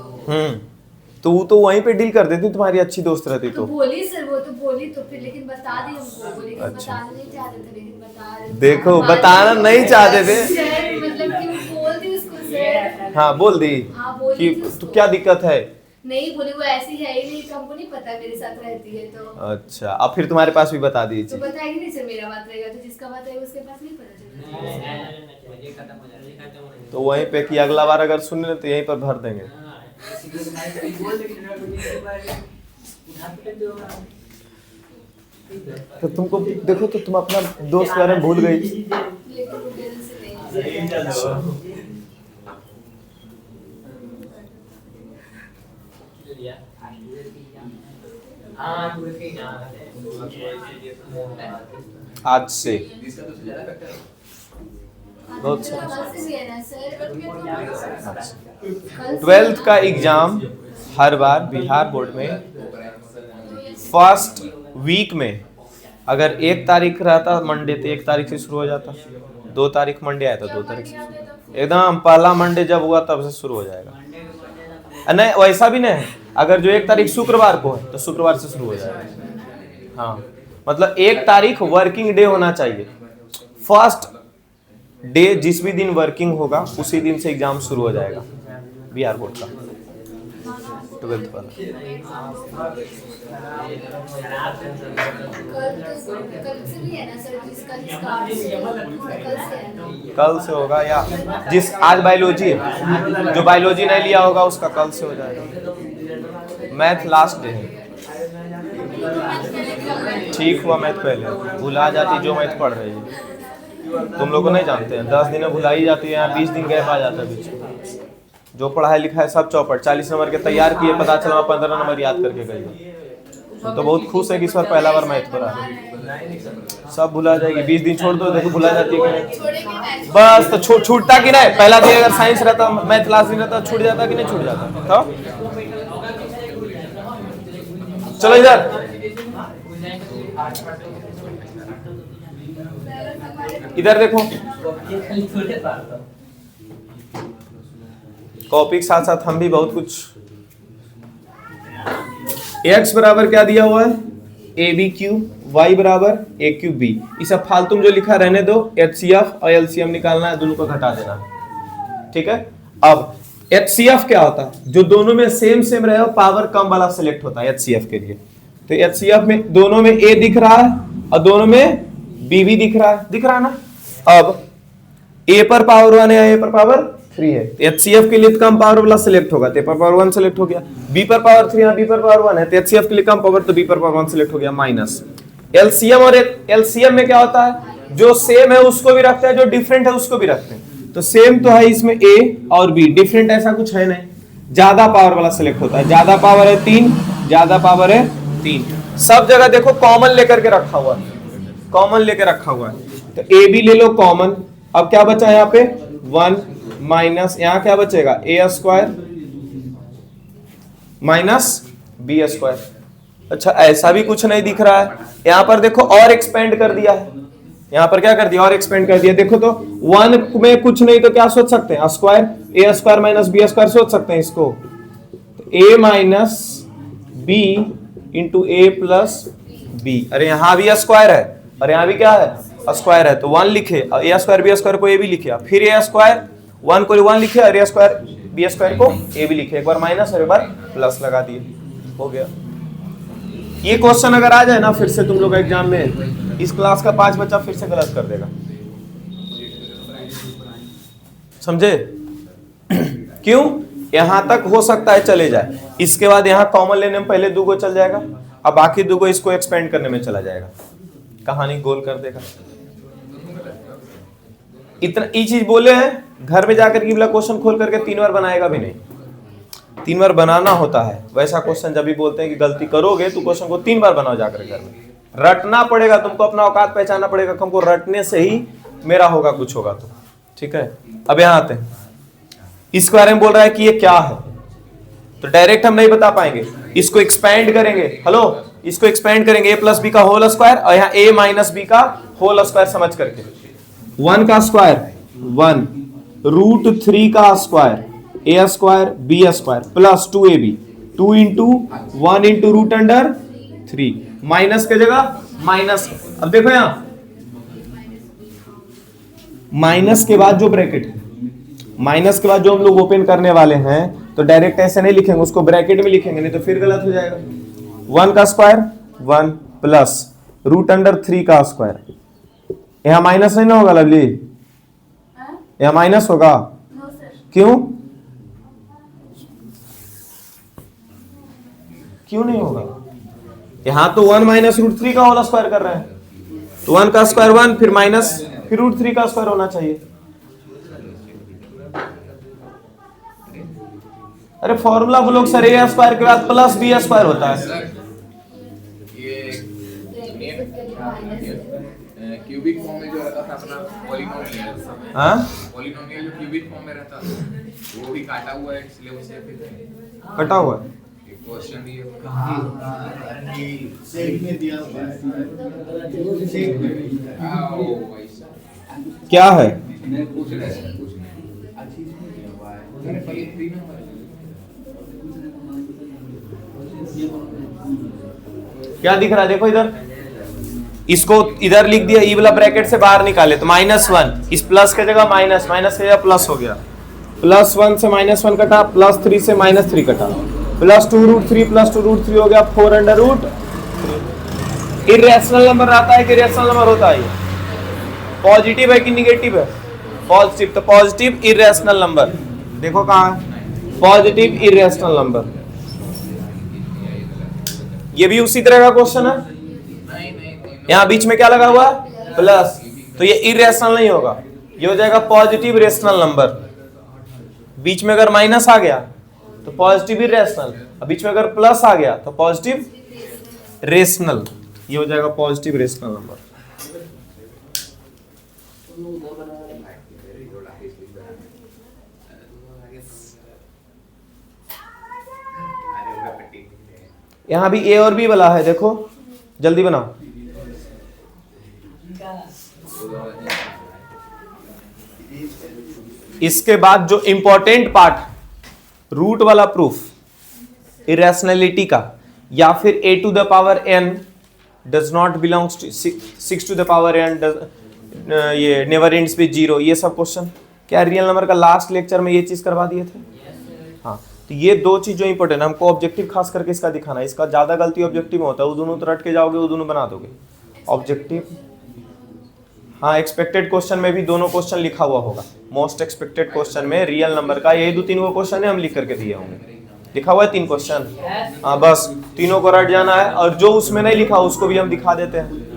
तो वो तो वहीं पे डील कर देती, तुम्हारी अच्छी दोस्त रहती तो तो। बोली सर, वो तो बोली तो फिर, लेकिन बता दी हमको, वो लेकिन अच्छा। बताना नहीं चाहते थे, लेकिन बता रहे थे। देखो, बाद बताना में नहीं चाहते थे। सर, मतलब कि वो बोल दी उसको सर। हाँ बोल दी हाँ, बोली कि थी उसको। तो क्या दिक्कत है। नहीं बोली, वो ऐसी है ही नहीं, तो हमको नहीं पता मेरे साथ रहती है तो। अच्छा, अब फिर तुम्हारे पास भी बता दी तो थी। बताएगी नहीं सर, मेरा बात रहेगा तो जिसका बात रहेगा उसके पास नहीं पता चलेगा। तो वहीं पे कि अगला बार अगर सुन ले तो यहीं पर भर देंगे। तो तुमको देखो, तो तुम अपना दोस्त के बारे में भूल गई। लेकिन वो दिल से नहीं। आज से बहुत अच्छा, कल से भी है ना सर? 12th का एग्जाम हर बार बिहार बोर्ड में फर्स्ट वीक में अगर 1 तारीख रहता मंडे तो 1 तारीख से शुरू हो जाता, 2 तारीख मंडे आया तो 2 तारीख से एकदम पहला मंडे जब हुआ तब से शुरू हो जाएगा। नहीं वैसा भी नहीं है, अगर जो 1 तारीख शुक्रवार को है तो शुक्रवार से शुरू हो जाएगा। हाँ, मतलब 1 तारीख वर्किंग डे होना चाहिए। फर्स्ट डे जिस भी दिन वर्किंग होगा उसी दिन से एग्जाम शुरू हो जाएगा बिहार बोर्ड का। 12th वाला। कल से भी है ना सर, जिसका जिसका कल से है ना। कल से होगा या जिस आज बायोलॉजी है, जो बायोलॉजी नहीं लिया होगा उसका कल से हो जाएगा। मैथ लास्ट डे है। ठीक हुआ मैथ पहले, भुला जाती जो मैथ पढ़ रही है। तुम लोग को नहीं जानते हैं, 10 दिन में भुलाई जाती है, यहाँ 20 दिन गैप आ जाता है बीच में। जो पढ़ाई लिखा है सब चौपट, 40 नंबर के तैयार किए, पता चला 15 नंबर याद करके गई। तो बहुत खुश है कि इस बार पहला बार मैथ पढ़ा है। सब भुला जाएगी, 20 दिन छोड़ दो, देखो भुला जाती है कि नहीं। बस तो छूटता कि नहीं। पहला दिन अगर साइंस रहता, मैथ लास्ट दिन रहता, छूट जाता कि नहीं छूट जाता। तो चलो इधर इधर देखो, कॉपी के साथ साथ हम भी बहुत कुछ। x बराबर क्या दिया हुआ है, ए बी क्यूब, y बराबर ए क्यूब बी। इसे फालतू में जो लिखा रहने दो, HCF और LCM निकालना है, दोनों को घटा देना। ठीक है, अब HCF क्या होता है, जो दोनों में सेम सेम रहे, पावर कम वाला सिलेक्ट होता है HCF के लिए। तो HCF में दोनों में A दिख रहा है और दोनों में B भी दिख रहा है ना। अब A पर पावर 1 है, A पर पावर 3 है, तो HCF के लिए कम पावर वाला सिलेक्ट होगा, तो A पर पावर 1 सिलेक्ट हो गया। B पर पावर 3 है, B पर पावर 1 है, तो HCF के लिए कम पावर, तो B पर पावर 1 सिलेक्ट हो गया माइनस। LCM और LCM में क्या होता है, जो सेम है उसको भी रखते हैं, जो डिफरेंट है उसको भी रखते हैं। तो सेम तो है इसमें A और B, डिफरेंट ऐसा कुछ है नहीं। ज्यादा पावर वाला सिलेक्ट होता है, ज्यादा पावर है 3, ज्यादा पावर है 3। सब जगह देखो कॉमन लेकर के रखा हुआ है, कॉमन लेकर रखा हुआ है। तो ए बी ले लो कॉमन। अब क्या बचा यहाँ पे 1 माइनस, यहाँ क्या बचेगा ए स्क्वायर माइनस बी स्क्वायर। अच्छा ऐसा भी कुछ नहीं दिख रहा है, यहाँ पर देखो और एक्सपेंड कर दिया है, यहाँ पर क्या कर दिया और एक्सपेंड कर दिया। देखो तो 1 में कुछ नहीं तो क्या सोच सकते हैं, square A square minus B square सोच सकते हैं इसको। ए माइनस बी इंटू ए प्लस बी। अरे यहाँ भी स्क्वायर है और यहाँ भी क्या है स्क्वायर है, तो 1 लिखे, ए स्क्वायर बी स्क्वायर को ए भी लिखे, फिर ए स्क्वायर 1 को 1 लिखे और ए स्क्वायर बी स्क्वायर को ए भी लिखे। एक बार माइनस और एक बार प्लस लगा दिए, हो गया। ये क्वेश्चन अगर आ जाए ना फिर से तुम लोग एग्जाम में, इस क्लास का 5 बच्चा फिर से गलत कर देगा, समझे। क्यों, यहां तक हो सकता है चले जाए, इसके बाद यहां कॉमन लेने में पहले 2 चल जाएगा, अब बाकी 2 इसको एक्सपेंड करने में चला जाएगा, कहानी गोल कर देगा। इतना ये चीज बोले हैं, घर में जाकर के क्वेश्चन खोल करके 3 बार बनाएगा भी नहीं, 3 बार बनाना होता है। वैसा क्वेश्चन जब भी बोलते हैं कि गलती करोगे तो क्वेश्चन को 3 बार बनाओ जाकर घर में, रटना पड़ेगा तुमको, अपना औकात पहचानना पड़ेगा, हमको रटने से ही मेरा होगा कुछ होगा तो। ठीक है, अब यहाँ आते हैं, इसके बारे में बोल रहा है कि ये क्या है, तो डायरेक्ट हम नहीं बता पाएंगे, इसको एक्सपेंड करेंगे। हेलो, इसको एक्सपेंड करेंगे, ए प्लस बी का होल स्क्वायर और यहाँ ए माइनस बी का होल स्क्वायर समझ करके। 1 का स्क्वायर 1, रूट 3 का square A square B square plus 2ab, 2 into 1 into root under 3, minus के जगह माइनस। अब देखो यहाँ माइनस के बाद जो ब्रैकेट है, माइनस के बाद जो हम लोग ओपन करने वाले हैं, तो डायरेक्ट ऐसे नहीं लिखेंगे, उसको ब्रैकेट में लिखेंगे, नहीं तो फिर गलत हो जाएगा। 1 का स्क्वायर 1 प्लस रूट अंडर 3 का स्क्वायर, यहाँ माइनस नहीं ना होगा लवली, यहाँ माइनस होगा, क्यों क्यों नहीं होगा, यहाँ तो 1 माइनस रूट 3 का होल स्क्वायर कर रहे हैं, तो 1 का स्क्वायर 1 फिर माइनस फिर रूट 3 का स्क्वायर होना चाहिए। अरे फॉर्मूला बोलो सर, ए स्क्वायर के बाद प्लस बी स्क्वायर होता है। क्यूबिक फॉर्म में जो रहता था अपना पॉलिनोमियल, हाँ पॉलिनोमियल जो क्यूबिक फॉर्म में रहता था वो भी काटा हुआ है, इसलिए उसे फिर कटा हुआ है। एक क्वेश्चन भी है क्या है, पूछ रहे हैं कुछ नहीं। क्या दिख रहा है, देखो इधर, इसको इधर लिख दिया, ई वाला ब्रैकेट से बाहर निकाले तो -1, इस प्लस के जगह माइनस, माइनस के जगह प्लस हो गया, +1 से -1 कटा, +3 से -3 कटा, +2√3 +2√3 हो गया 4√3। इरेशनल नंबर आता है कि रेशनल नंबर होता है? पॉजिटिव है कि निगेटिव है? पॉजिटिव। तो पॉजिटिव इरेशनल नंबर देखो कहां है, पॉजिटिव इरेशनल नंबर। ये भी उसी तरह का क्वेश्चन है। यहां बीच में क्या लगा हुआ है? प्लस। तो ये इरेशनल नहीं होगा, ये हो जाएगा पॉजिटिव रेशनल नंबर। बीच में अगर माइनस आ गया तो पॉजिटिव इरेशनल, बीच में अगर प्लस आ गया तो पॉजिटिव रेशनल। ये हो जाएगा पॉजिटिव रेशनल नंबर। यहां भी ए और बी वाला है, देखो जल्दी बनाओ। इसके बाद जो इंपॉर्टेंट पार्ट, रूट वाला प्रूफ इरेशनलिटी का, या फिर a to the power n does not belongs to 6 to the power n ये नेवर एंड्स विद 0, ये सब क्वेश्चन क्या रियल नंबर का लास्ट लेक्चर में ये चीज करवा दिए थे? हाँ, तो ये दो चीज जो इंपॉर्टेंट है, हमको ऑब्जेक्टिव खास करके इसका दिखाना है। इसका ज्यादा गलती ऑब्जेक्टिव में होता है, वो दोनों तो रट के जाओगे, वो दोनों बना दोगे। ऑब्जेक्टिव, हाँ, एक्सपेक्टेड क्वेश्चन में भी दोनों क्वेश्चन लिखा हुआ होगा। मोस्ट एक्सपेक्टेड क्वेश्चन में रियल नंबर का यही 2-3 वो क्वेश्चन है, हम लिख करके दिए होंगे। लिखा हुआ है 3 क्वेश्चन, हाँ, बस तीनों को रट जाना है, और जो उसमें नहीं लिखा उसको भी हम दिखा देते हैं।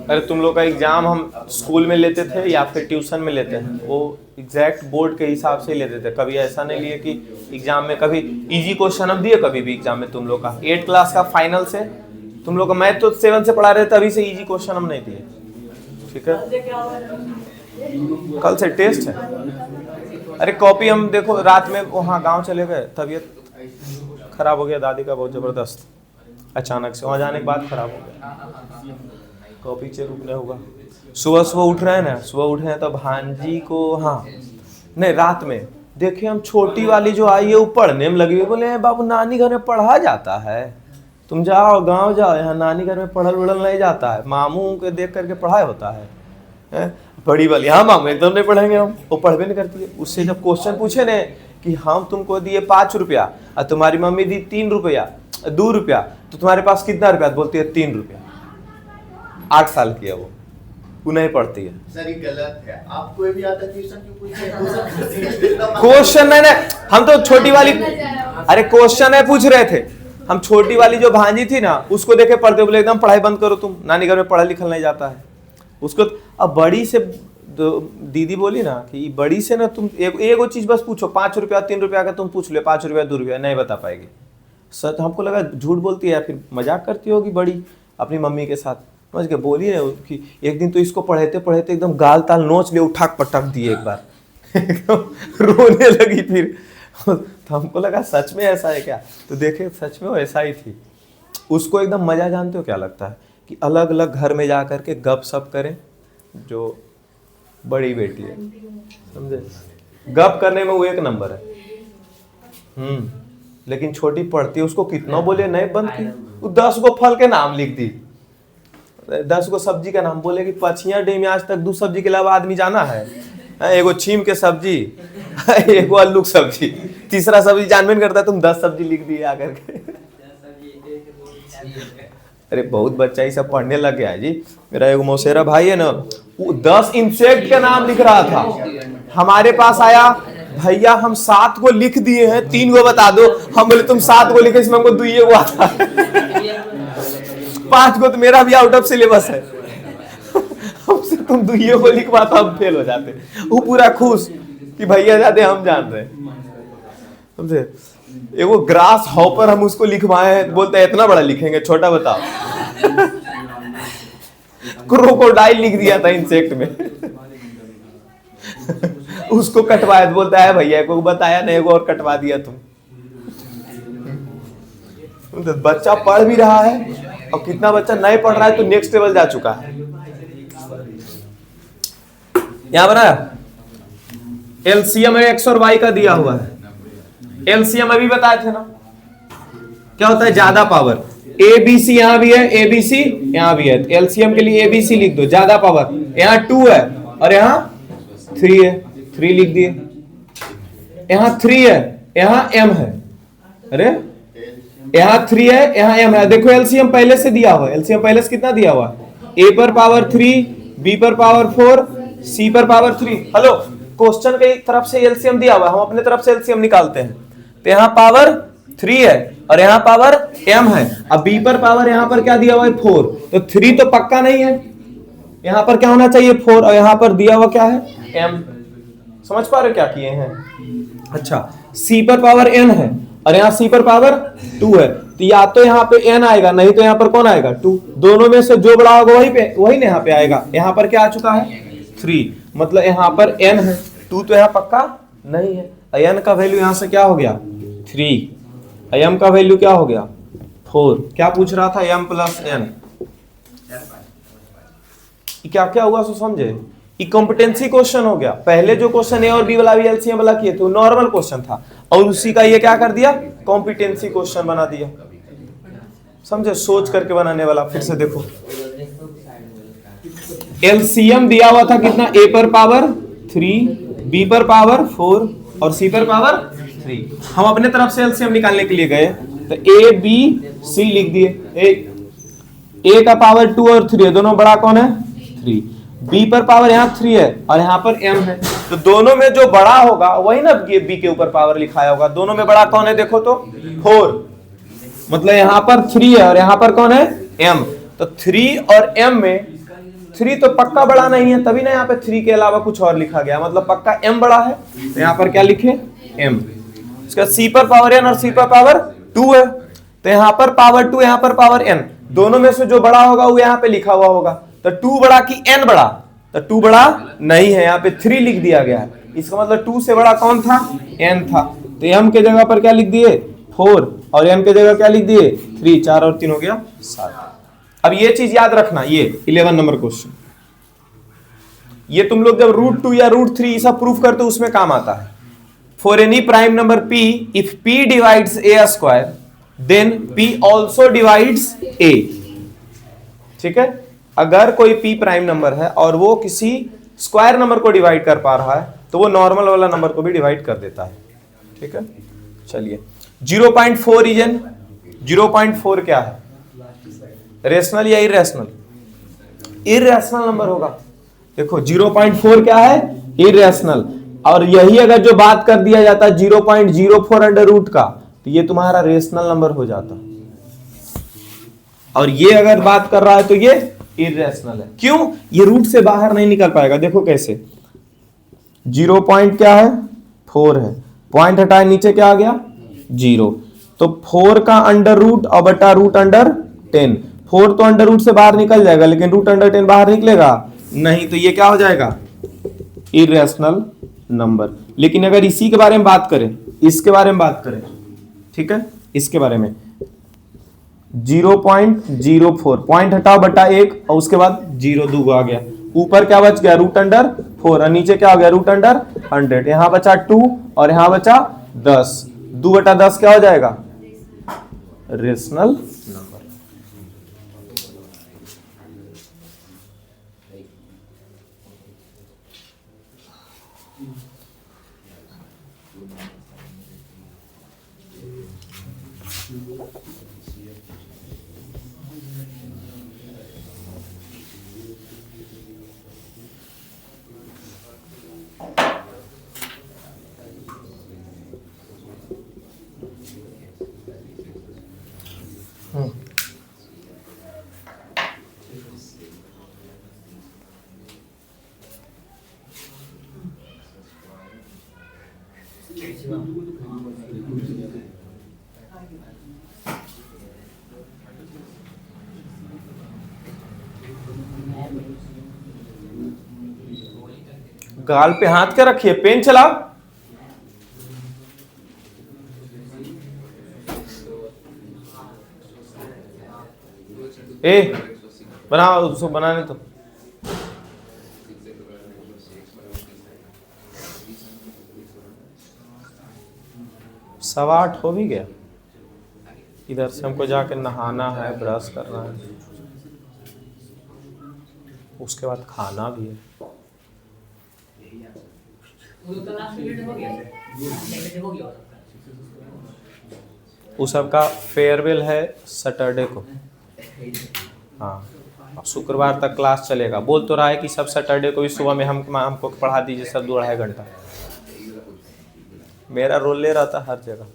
अरे तुम लोग का एग्जाम हम स्कूल में लेते थे या फिर ट्यूशन में लेते हैं, वो एग्जैक्ट बोर्ड के हिसाब से ही लेते थे। कभी ऐसा नहीं लिए कि एग्जाम में कभी इजी क्वेश्चन हम दिए कभी भी एग्जाम में। तुम लोग का 8 क्लास का फाइनल से, तुम लोग का मैथ तो 7 से पढ़ा रहे थे, तभी से इजी क्वेश्चन हम नहीं दिए, ठीक है? कल से टेस्ट है। अरे कॉपी हम देखो रात में वहाँ गाँव चले गए, तबीयत खराब हो गया दादी का बहुत जबरदस्त, अचानक से वहाँ जाने के बाद खराब हो गया, कॉपी से रुकने होगा। सुबह सुबह उठ रहे हैं ना, सुबह उठे हैं तो भांजी को, हाँ नहीं, रात में देखे हम छोटी वाली जो आई है वो पढ़ने में लगी हुई। बोले बाबू नानी घर में पढ़ा जाता है, तुम जाओ गांव जाओ, यहाँ नानी घर में पढ़ल उड़ल नहीं जाता है, मामू के देख करके पढ़ाई होता है। बड़ी वाली, हाँ मामू एकदम नहीं पढ़ेंगे हम, वो पढ़वे नहीं करती है। उससे जब क्वेश्चन पूछे ने कि हम तुमको दिए 5 रुपया और तुम्हारी मम्मी दी 3 रुपया 2 रुपया, तो तुम्हारे पास कितना रुपया? बोलती है 3 रुपया। 8 साल की है वो नहीं पढ़ती है। सर ये गलत है, आपको भी आता ट्यूशन क्यों पूछे? क्वेश्चन है ना, हम तो छोटी वाली, अरे क्वेश्चन है पूछ रहे थे हम। छोटी वाली जो भांजी थी ना, उसको देखे पढ़ते, बोले एकदम पढ़ाई बंद करो तुम, नानी घर में पढ़ा लिखल नहीं जाता है उसको। अब बड़ी से दीदी बोली ना कि बड़ी से ना तुम एक चीज बस पूछो, 5 रुपया 3 रुपया का तुम पूछ ले, 5 रुपया 2 रुपया नहीं बता पाएगी। सर हमको लगा झूठ बोलती है या फिर मजाक करती होगी बड़ी अपनी मम्मी के साथ, समझ के बोली है कि एक दिन तो इसको पढ़ाते पढ़ाते एकदम गाल ताल नोच ले, उठाक पटक दिए एक बार रोने लगी फिर। तो हमको लगा सच में ऐसा है क्या, तो देखे सच में वो ऐसा ही थी। उसको एकदम मजा, जानते हो क्या लगता है कि अलग अलग घर में जा करके गप सप करें। जो बड़ी बेटी है, समझे, गप करने में वो 1 नंबर है। लेकिन छोटी पढ़ती है, उसको कितना बोले नहीं बंद की, वो 10 गो फल के नाम लिख दी, 10 गो सब्जी का नाम। बोले कि पछिया डे में आज तक 2 सब्जी के अलावा आदमी जाना है? एगो छीम के सब्जी, एगो आलू की सब्जी, तीसरा सब्जी जानबे नहीं करता, तुम 10 सब्जी लिख दिए आकर के। अरे बहुत बच्चा ही सब पढ़ने लग गया है जी। मेरा एगो मौसेरा भाई है ना, वो 10 इंसेक्ट का नाम लिख रहा था। हमारे पास आया, भैया हम 7 को लिख दिए हैं, 3 गो बता दो। हम बोले तुम 7 को लिखे, इसमें हमको 2 गो आता है, 5 को तो मेरा भी आउट ऑफ सिलेबस है। हमसे तुम 2 को लिखवाता, हम फेल हो जाते। वो पूरा खुश कि भैया जाते हम जान रहे हैं, समझे। एगो ग्रास हॉपर हम उसको लिखवाए हैं, बोलते हैं इतना बड़ा लिखेंगे, छोटा बताओ। क्रोकोडाइल लिख दिया था इंसेक्ट में। उसको कटवाया, बोलता है भैया को बताया नहीं, एगो और कटवा दिया तुम। तो बच्चा पढ़ भी रहा है, और कितना बच्चा नहीं पढ़ रहा है तो नेक्स्ट लेवल जा चुका है। यहां बनाया एलसीएम एक्स और वाई का दिया हुआ है, एलसीएम अभी बताए थे ना, क्या होता है ज्यादा पावर, ए बी सी यहां भी है, ए बी सी यहां भी है, एलसीएम के लिए ए बी सी लिख दो, ज्यादा पावर यहां 2 है और यहां 3 है, 3 लिख दिए, यहां 3 है यहां m है, अरे यहां 3 है यहां m है, देखो एलसीएम पहले से दिया हुआ है, एलसीएम पहले से कितना दिया हुआ है, a पर पावर 3, b पर पावर 4, c पर पावर 3। हेलो, क्वेश्चन की तरफ से एलसीएम दिया हुआ है, हम अपने तरफ से एलसीएम निकालते हैं, तो यहां पावर 3 है और यहां पावर m है, अब b पर पावर यहां पर क्या दिया हुआ है 4, तो 3 तो पक्का नहीं है, यहां पर क्या होना चाहिए 4 और यहां पर दिया हुआ क्या है m, समझ पा रहे हो क्या किए हैं। अच्छा, c पर पावर n है और यहां c पर पावर 2 है, तो या तो यहां पे n आएगा नहीं तो यहां पर कौन आएगा 2, दोनों में से जो बड़ा होगा वही यहां पे आएगा, यहां पर क्या आ चुका है 3, मतलब यहां पर n है, 2 तो यहां पक्का नहीं है, n का वैल्यू यहां से क्या हो गया 3, m का वैल्यू क्या हो गया 4, क्या पूछ रहा था m प्लस n, क्या क्या हुआ सो समझे, कॉम्पिटेंसी क्वेश्चन हो गया, पहले जो क्वेश्चन ए और बी वाला भी एलसीएम वाला किए थे वो नॉर्मल क्वेश्चन था और उसी का ये क्या कर दिया कॉम्पिटेंसी क्वेश्चन बना दिया, समझे, सोच करके बनाने वाला। फिर से देखो एलसीएम दिया हुआ था कितना, ए पर पावर 3, बी पर पावर 4 और सी पर पावर 3, हम अपने तरफ से एलसीएम निकालने के लिए गए तो ए बी सी लिख दिए, ए का पावर 2 और 3 है, दोनों बड़ा कौन है 3, बी पर पावर यहाँ 3 है और यहाँ पर m है, तो दोनों में जो बड़ा होगा वही ना बी के ऊपर पावर लिखाया होगा, दोनों में बड़ा कौन है देखो तो 4, मतलब यहाँ पर 3 है और यहाँ पर कौन है m, तो 3 और m में 3 तो पक्का बड़ा नहीं है तभी ना यहाँ पे 3 के अलावा कुछ और लिखा गया, मतलब पक्का m बड़ा है, तो यहाँ पर क्या लिखे m, इसका c पर पावर n और c पर पावर 2 है, तो यहाँ पर पावर 2 यहाँ पर पावर n, दोनों में से जो बड़ा होगा वो यहाँ पे लिखा हुआ होगा, तो 2 बड़ा कि n बड़ा, तो 2 बड़ा नहीं है, यहाँ पे 3 लिख दिया गया है, इसका मतलब 2 से बड़ा कौन था n था, तो m के जगह पर क्या लिख दिए 4 और m के जगह क्या लिख दिए 3, 4 और 3 हो गया 7। अब ये चीज याद रखना, ये 11 नंबर क्वेश्चन, ये तुम लोग जब √2 या √3 सब प्रूफ करते हो उसमें काम आता है। For any prime number p, if p divides a square then p also divides a, ठीक है, अगर कोई p प्राइम नंबर है और वो किसी स्क्वायर नंबर को डिवाइड कर पा रहा है तो वो नॉर्मल वाला नंबर को भी डिवाइड कर देता है, ठीक है। चलिए 0.4 रीजन, 0.4 क्या है, रेशनल या इरेशनल, इरेशनल नंबर होगा, देखो 0.4 क्या है इरेशनल, और यही अगर जो बात कर दिया जाता 0.04 अंडर रूट का तो ये तुम्हारा रेशनल नंबर हो जाता, और ये अगर बात कर रहा है तो ये इरेशनल है, क्यों, ये रूट से बाहर नहीं निकल पाएगा, देखो कैसे 0 पॉइंट क्या है 4 है, पॉइंट हटाए नीचे क्या आ गया 0, तो 4 का अंडर रूट और बटा रूट अंडर 10, 4 तो अंडर रूट से बाहर निकल जाएगा लेकिन रूट अंडर 10 बाहर निकलेगा नहीं, तो ये क्या हो जाएगा इरेशनल नंबर। लेकिन अगर इसी के बारे में बात करें, इसके बारे में बात करें, ठीक है, इसके बारे में 0.04 पॉइंट हटाओ बटा 1 और उसके बाद 0 2 आ गया, ऊपर क्या बच गया रूट अंडर 4 और नीचे क्या हो गया रूट अंडर 100, यहां बचा 2 और यहां बचा 10, 2 बटा 10 क्या हो जाएगा रेशनल नंबर। गाल पे हाथ के रखिए, पेन चलाओ। बनाओ उसको, बनाने तो 8:15 हो भी गया। इधर से हमको जाके नहाना है, ब्रश करना है, उसके बाद खाना भी है। उस सबका फेयरवेल है सैटरडे को। हाँ, अब शुक्रवार तक क्लास चलेगा। बोल तो रहा है कि सब सैटरडे को भी सुबह में हमको पढ़ा दीजिए सर 2-2.5 घंटा। मेरा रोल ले रहा था हर जगह।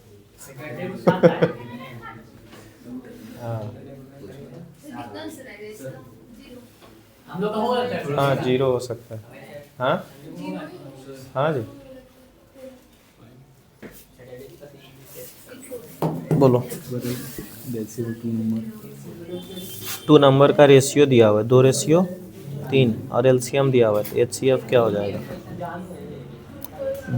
हाँ हाँ, 0 हो सकता है। हाँ हाँ जी, बोलो। 2 नंबर का रेशियो दिया हुआ है, 2:3 और एलसीएम दिया हुआ है, तो एचसीएफ क्या हो जाएगा?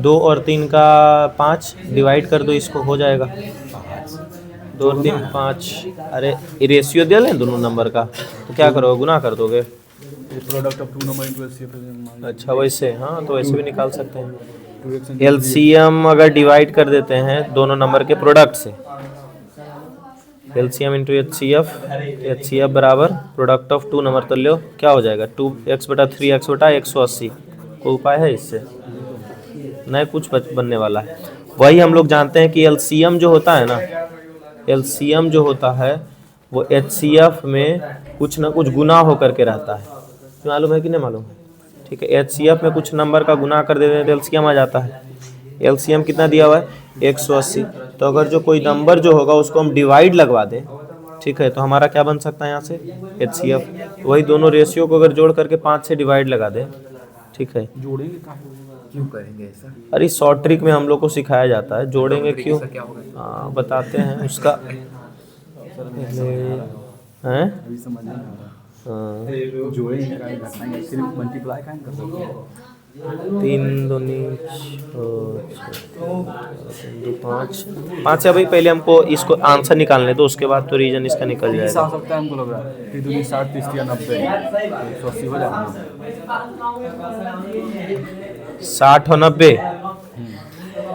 2 और 3 का 5 डिवाइड कर दो, इसको हो जाएगा 2 और 3 5। अरे रेशियो दे लें दोनों नंबर का, तो क्या करोगे, गुना कर दोगे? Product of 2 number into HCF. अच्छा वैसे, हाँ तो वैसे भी निकाल सकते हैं। एलसीएम अगर डिवाइड कर देते हैं दोनों नंबर के प्रोडक्ट से, एलसीएम इंटू एचसीएफ, एचसीएफ बराबर प्रोडक्ट ऑफ 2 नंबर, तो लो क्या हो जाएगा 2x/3x/180। कोई उपाय है इससे? नहीं, कुछ बनने वाला है। वही हम लोग जानते हैं कि एलसीएम जो होता है ना, एलसीएम जो होता है वो एचसीएफ में कुछ ना कुछ गुना होकर के रहता है। मालूम है कि नहीं मालूम? ठीक है, एचसीएफ में कुछ नंबर का गुना कर देते हैं तो एलसीएम आ जाता है। एलसीएम कितना दिया हुआ है? 180। तो अगर जो कोई नंबर जो होगा उसको हम डिवाइड लगवा दें, ठीक है, तो हमारा क्या बन सकता है यहाँ से? एचसीएफ। वही दोनों रेशियो को अगर जोड़ करके 5 से डिवाइड लगा दें, ठीक है। जोड़ेंगे क्यों करेंगे ऐसा? अरे शॉर्ट ट्रिक में हम लोग को सिखाया जाता है। जोड़ेंगे क्यों? क्या होगा? हाँ बताते हैं उसका। हैं? अभी समझ नहीं आ रहा। हाँ, जोड़ेंगे का घटाएंगे, सिर्फ मल्टीप्लाई का कर सकते हैं। 3 दूनी 5 5 से अभी पहले हमको इसको आंसर निकालने दो, उसके बाद तो रीजन इसका निकल आ जाएगा। सकता है हमको लग रहा है। 3 दूनी 60, 30 या 90, 180 हो जाएगा। 60 और 90।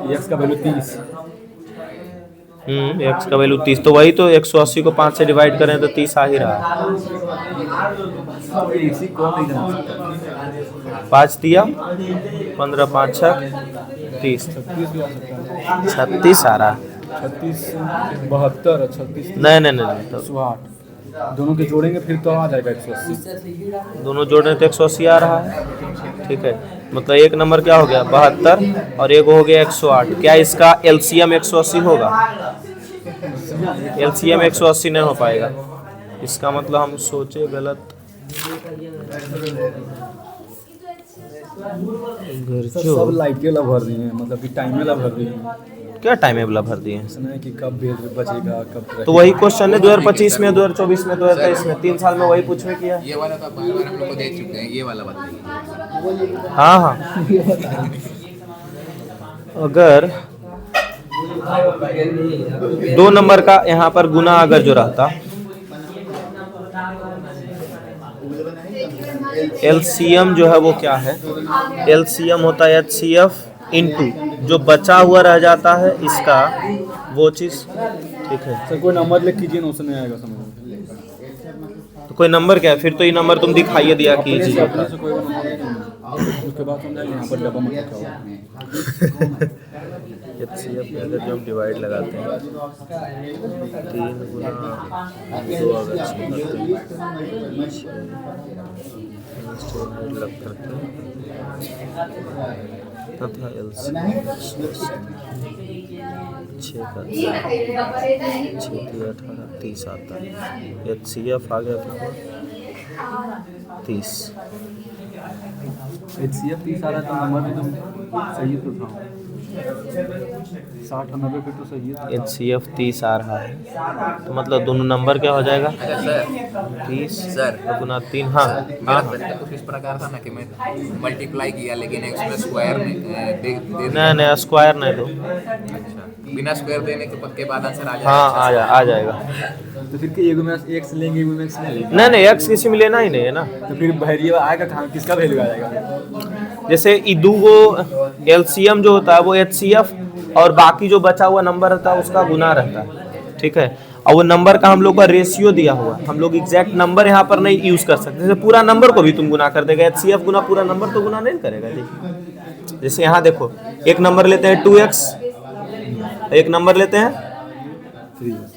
एक्स का वैल्यू 30। एक्स का वैल्यू 30, तो वही तो 180 को 5 से डिवाइड करें तो 30 आ ही रहा है। इसी को नहीं जान सकता। 5 दिया 15 5 6 30, 36 भी आ सकता है। 36 आ रहा है। 36 72 36 नहीं नहीं नहीं, तो 108 दोनों के जोड़ेंगे फिर तो आ जाएगा 180। दोनों जोड़ने तो 180 आ रहा है। ठीक है, मतलब एक नंबर क्या हो गया 72 और एक हो गया 108। क्या इसका एलसीएम 180 होगा? एलसीएम 180 नहीं हो पाएगा। इसका मतलब हम सोचे गलत। सब लाइट के भर दिए हैं, मतलब कि टाइम में भर दिए हैं। क्या टाइमेबल भर दिए हैं? इसमें कि कब बिल बचेगा, कब तो वही क्वेश्चन है 2025 में, 2024 में, 2023 में, 3 साल में वही पूछने किया। ये वाला तो बार-बार हम लोग को दे चुके हैं, ये वाला बताइए। हाँ हाँ, अगर 2 नंबर का यहाँ पर गुना अगर जो रहता, एलसीएम जो है वो क्या है? एलसीएम होता है एचसीएफ इनटू जो बचा हुआ रह जाता है इसका, वो चीज़। ठीक है, सर कोई नंबर लिख कीजिए ना, उससे नहीं आएगा समझ में। तो कोई नंबर क्या है? फिर तो ये नंबर तुम दिखाइए दिया कीजिए। अपने से कोई नंबर नहीं है। उसके बाद समझाइए यहाँ पर डब्बा मत रखा एचसीएफ में अगर जो हम डिवाइड लगाते हैं 3 गुना 2 अगर लग करते हैं तथा एलसीएम 6 का 30 आता है। एचसीएफ आ गया कितना? 30। एचसीएफ 30 आ रहा था, नंबर भी तो सही तो था। 60 और 90 पे तो सही है। एचसीएफ 30 आ रहा है, तो मतलब दोनों नंबर क्या हो जाएगा? सर 30 सर गुना 3। हाँ मेरा हाँ, तरीका कुछ इस प्रकार था ना कि मैं मल्टीप्लाई किया, लेकिन एक्स में स्क्वायर में दे नहीं नहीं, स्क्वायर नहीं दो। अच्छा, बिना स्क्वायर देने के बाद आंसर आ जाएगा। हाँ आ जाएगा। तो फिर कि एगो में एक्स लेंगे, एगो में एक्स नहीं लेंगे, नहीं नहीं, एक्स किसी में लेना ही नहीं है ना। तो फिर वैल्यू आएगा कहाँ, किसका वैल्यू आ जाएगा? जैसे ई 2 एलसीएम जो होता है वो एचसीएफ और बाकी जो बचा हुआ नंबर रहता है उसका गुना रहता है, ठीक है। और वो नंबर का हम लोग का रेशियो दिया हुआ है, हम लोग एग्जैक्ट नंबर यहाँ पर नहीं यूज कर सकते। जैसे पूरा नंबर को भी तुम गुना कर देगा, HCF गुना पूरा नंबर तो गुना नहीं करेगा। देखिए जैसे यहाँ देखो, एक नंबर लेते हैं 2x, एक नंबर लेते हैं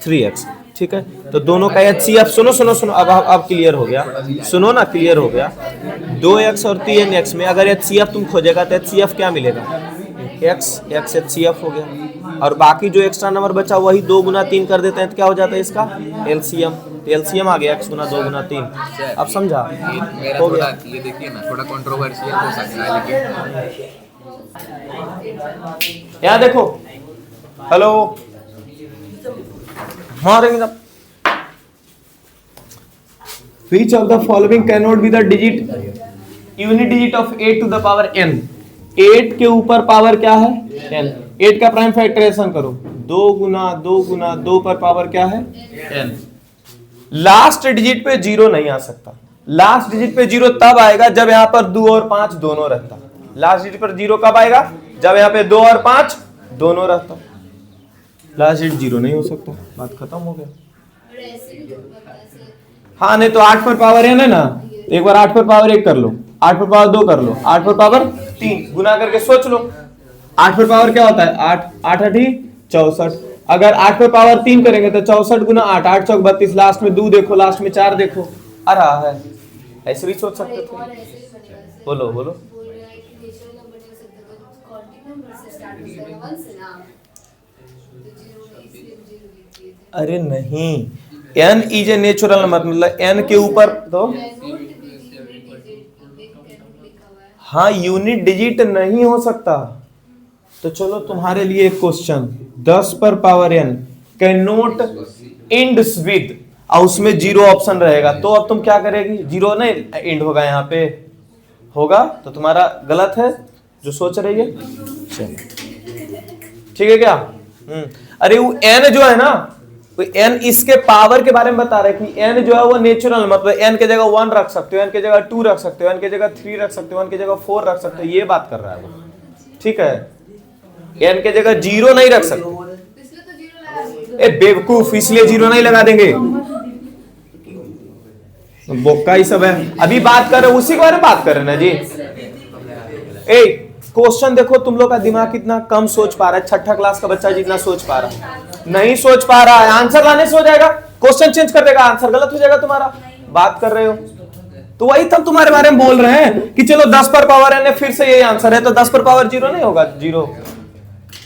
3x, ठीक है। तो दोनों का HCF सुनो सुनो सुनो, अब क्लियर हो गया, सुनो ना, क्लियर हो गया। 2x और 3x में अगर HCF तुम खोजेगा तो HCF क्या मिलेगा, x HCF हो गया। और बाकी जो एक्स्ट्रा नंबर बचा वही 2 गुना 3 कर देते हैं तो क्या हो जाता है इसका LCM। तो LCM आ गया x गुना 2 गुना 3। अब समझा मेरा हो थोड़ा गया। ये देखिए ना, थोड़ा कंट्रोवर्शियल हो सकता है लेकिन यहाँ देखो, hello, Which of the following cannot be the unit digit of 8 to the power n? 8 के ऊपर पावर क्या है n। 8 का प्राइम फैक्टराइजेशन करो, 2 गुना 2 गुना 2 पर पावर क्या है n। लास्ट डिजिट पे 0 नहीं आ सकता। लास्ट डिजिट पे 0 तब आएगा जब यहाँ पर 2 और 5 दोनों रहता। लास्ट डिजिट पर 0 कब आएगा, जब यहाँ पे 2 और 5 दोनों रहता। लास्ट डिजिट 0 नहीं हो सकता, बात खत्म हो गया। और ऐसे भी तो पता है। हाँ नहीं तो 8 पर पावर n है ना, एक बार 8 पर पावर 1 कर लो, 8 पर पावर 2 कर लो, 8 पर पावर 3 गुना करके सोच लो। 8 पर पावर क्या होता है 8, 8 8 64। अगर 8 पर पावर 3 करेंगे तो 64 गुना 8, 8 चौक 32, लास्ट में 2 देखो, लास्ट में 4 देखो, आ रहा है। ऐसे भी सोच सकते और थे। ऐसे भी बनेगा। बोलो बोलो। बोल रहा है कि नेचुरल नंबर नहीं हो सकता, तो काउंटिंग नंबर से स्टार्ट होता है 1 से ना, तो 0 इसलिए 0 लिख दिए थे। अरे नहीं, n is a natural number, मतलब n के ऊपर तो हाँ यूनिट डिजिट नहीं हो सकता। तो चलो तुम्हारे लिए एक क्वेश्चन, 10 पर power n can not ends with, और उसमें 0 ऑप्शन रहेगा, तो अब तुम क्या करेगी, 0 नहीं एंड होगा यहाँ पे, होगा तो तुम्हारा गलत है जो सोच रही है। ठीक है क्या? अरे वो n जो है ना, वो n इसके पावर के बारे में बता रहे कि n जो है वो नेचुरल, मतलब n के जगह 1 रख सकते हो, n के जगह 2 रख सकते हो, n के जगह 3 रख सकते हो, n के जगह 4 रख सकते हो, ये बात कर रहा है वो। ठीक है, n के जगह 0 नहीं रख सकते। इसलिए तो 0 लगा दिए। ए बेवकूफ, इसलिए 0 नहीं लगा देंगे, बोक्का ही सब है। अभी बात कर रहे उसी के बारे में बात कर रहे ना जी। ए क्वेश्चन देखो, तुम लोग का दिमाग कितना कम सोच पा रहा है, 6ठा क्लास का बच्चा जितना सोच पा रहा है नहीं सोच पा रहा है। आंसर लाने से हो जाएगा, क्वेश्चन चेंज कर देगा, आंसर गलत हो जाएगा तुम्हारा। बात कर रहे हो तो वही तब तुम्हारे बारे में बोल रहे हैं कि चलो 10 पर पावर n है, फिर से यही आंसर है, तो 10 पर पावर 0 नहीं होगा, 0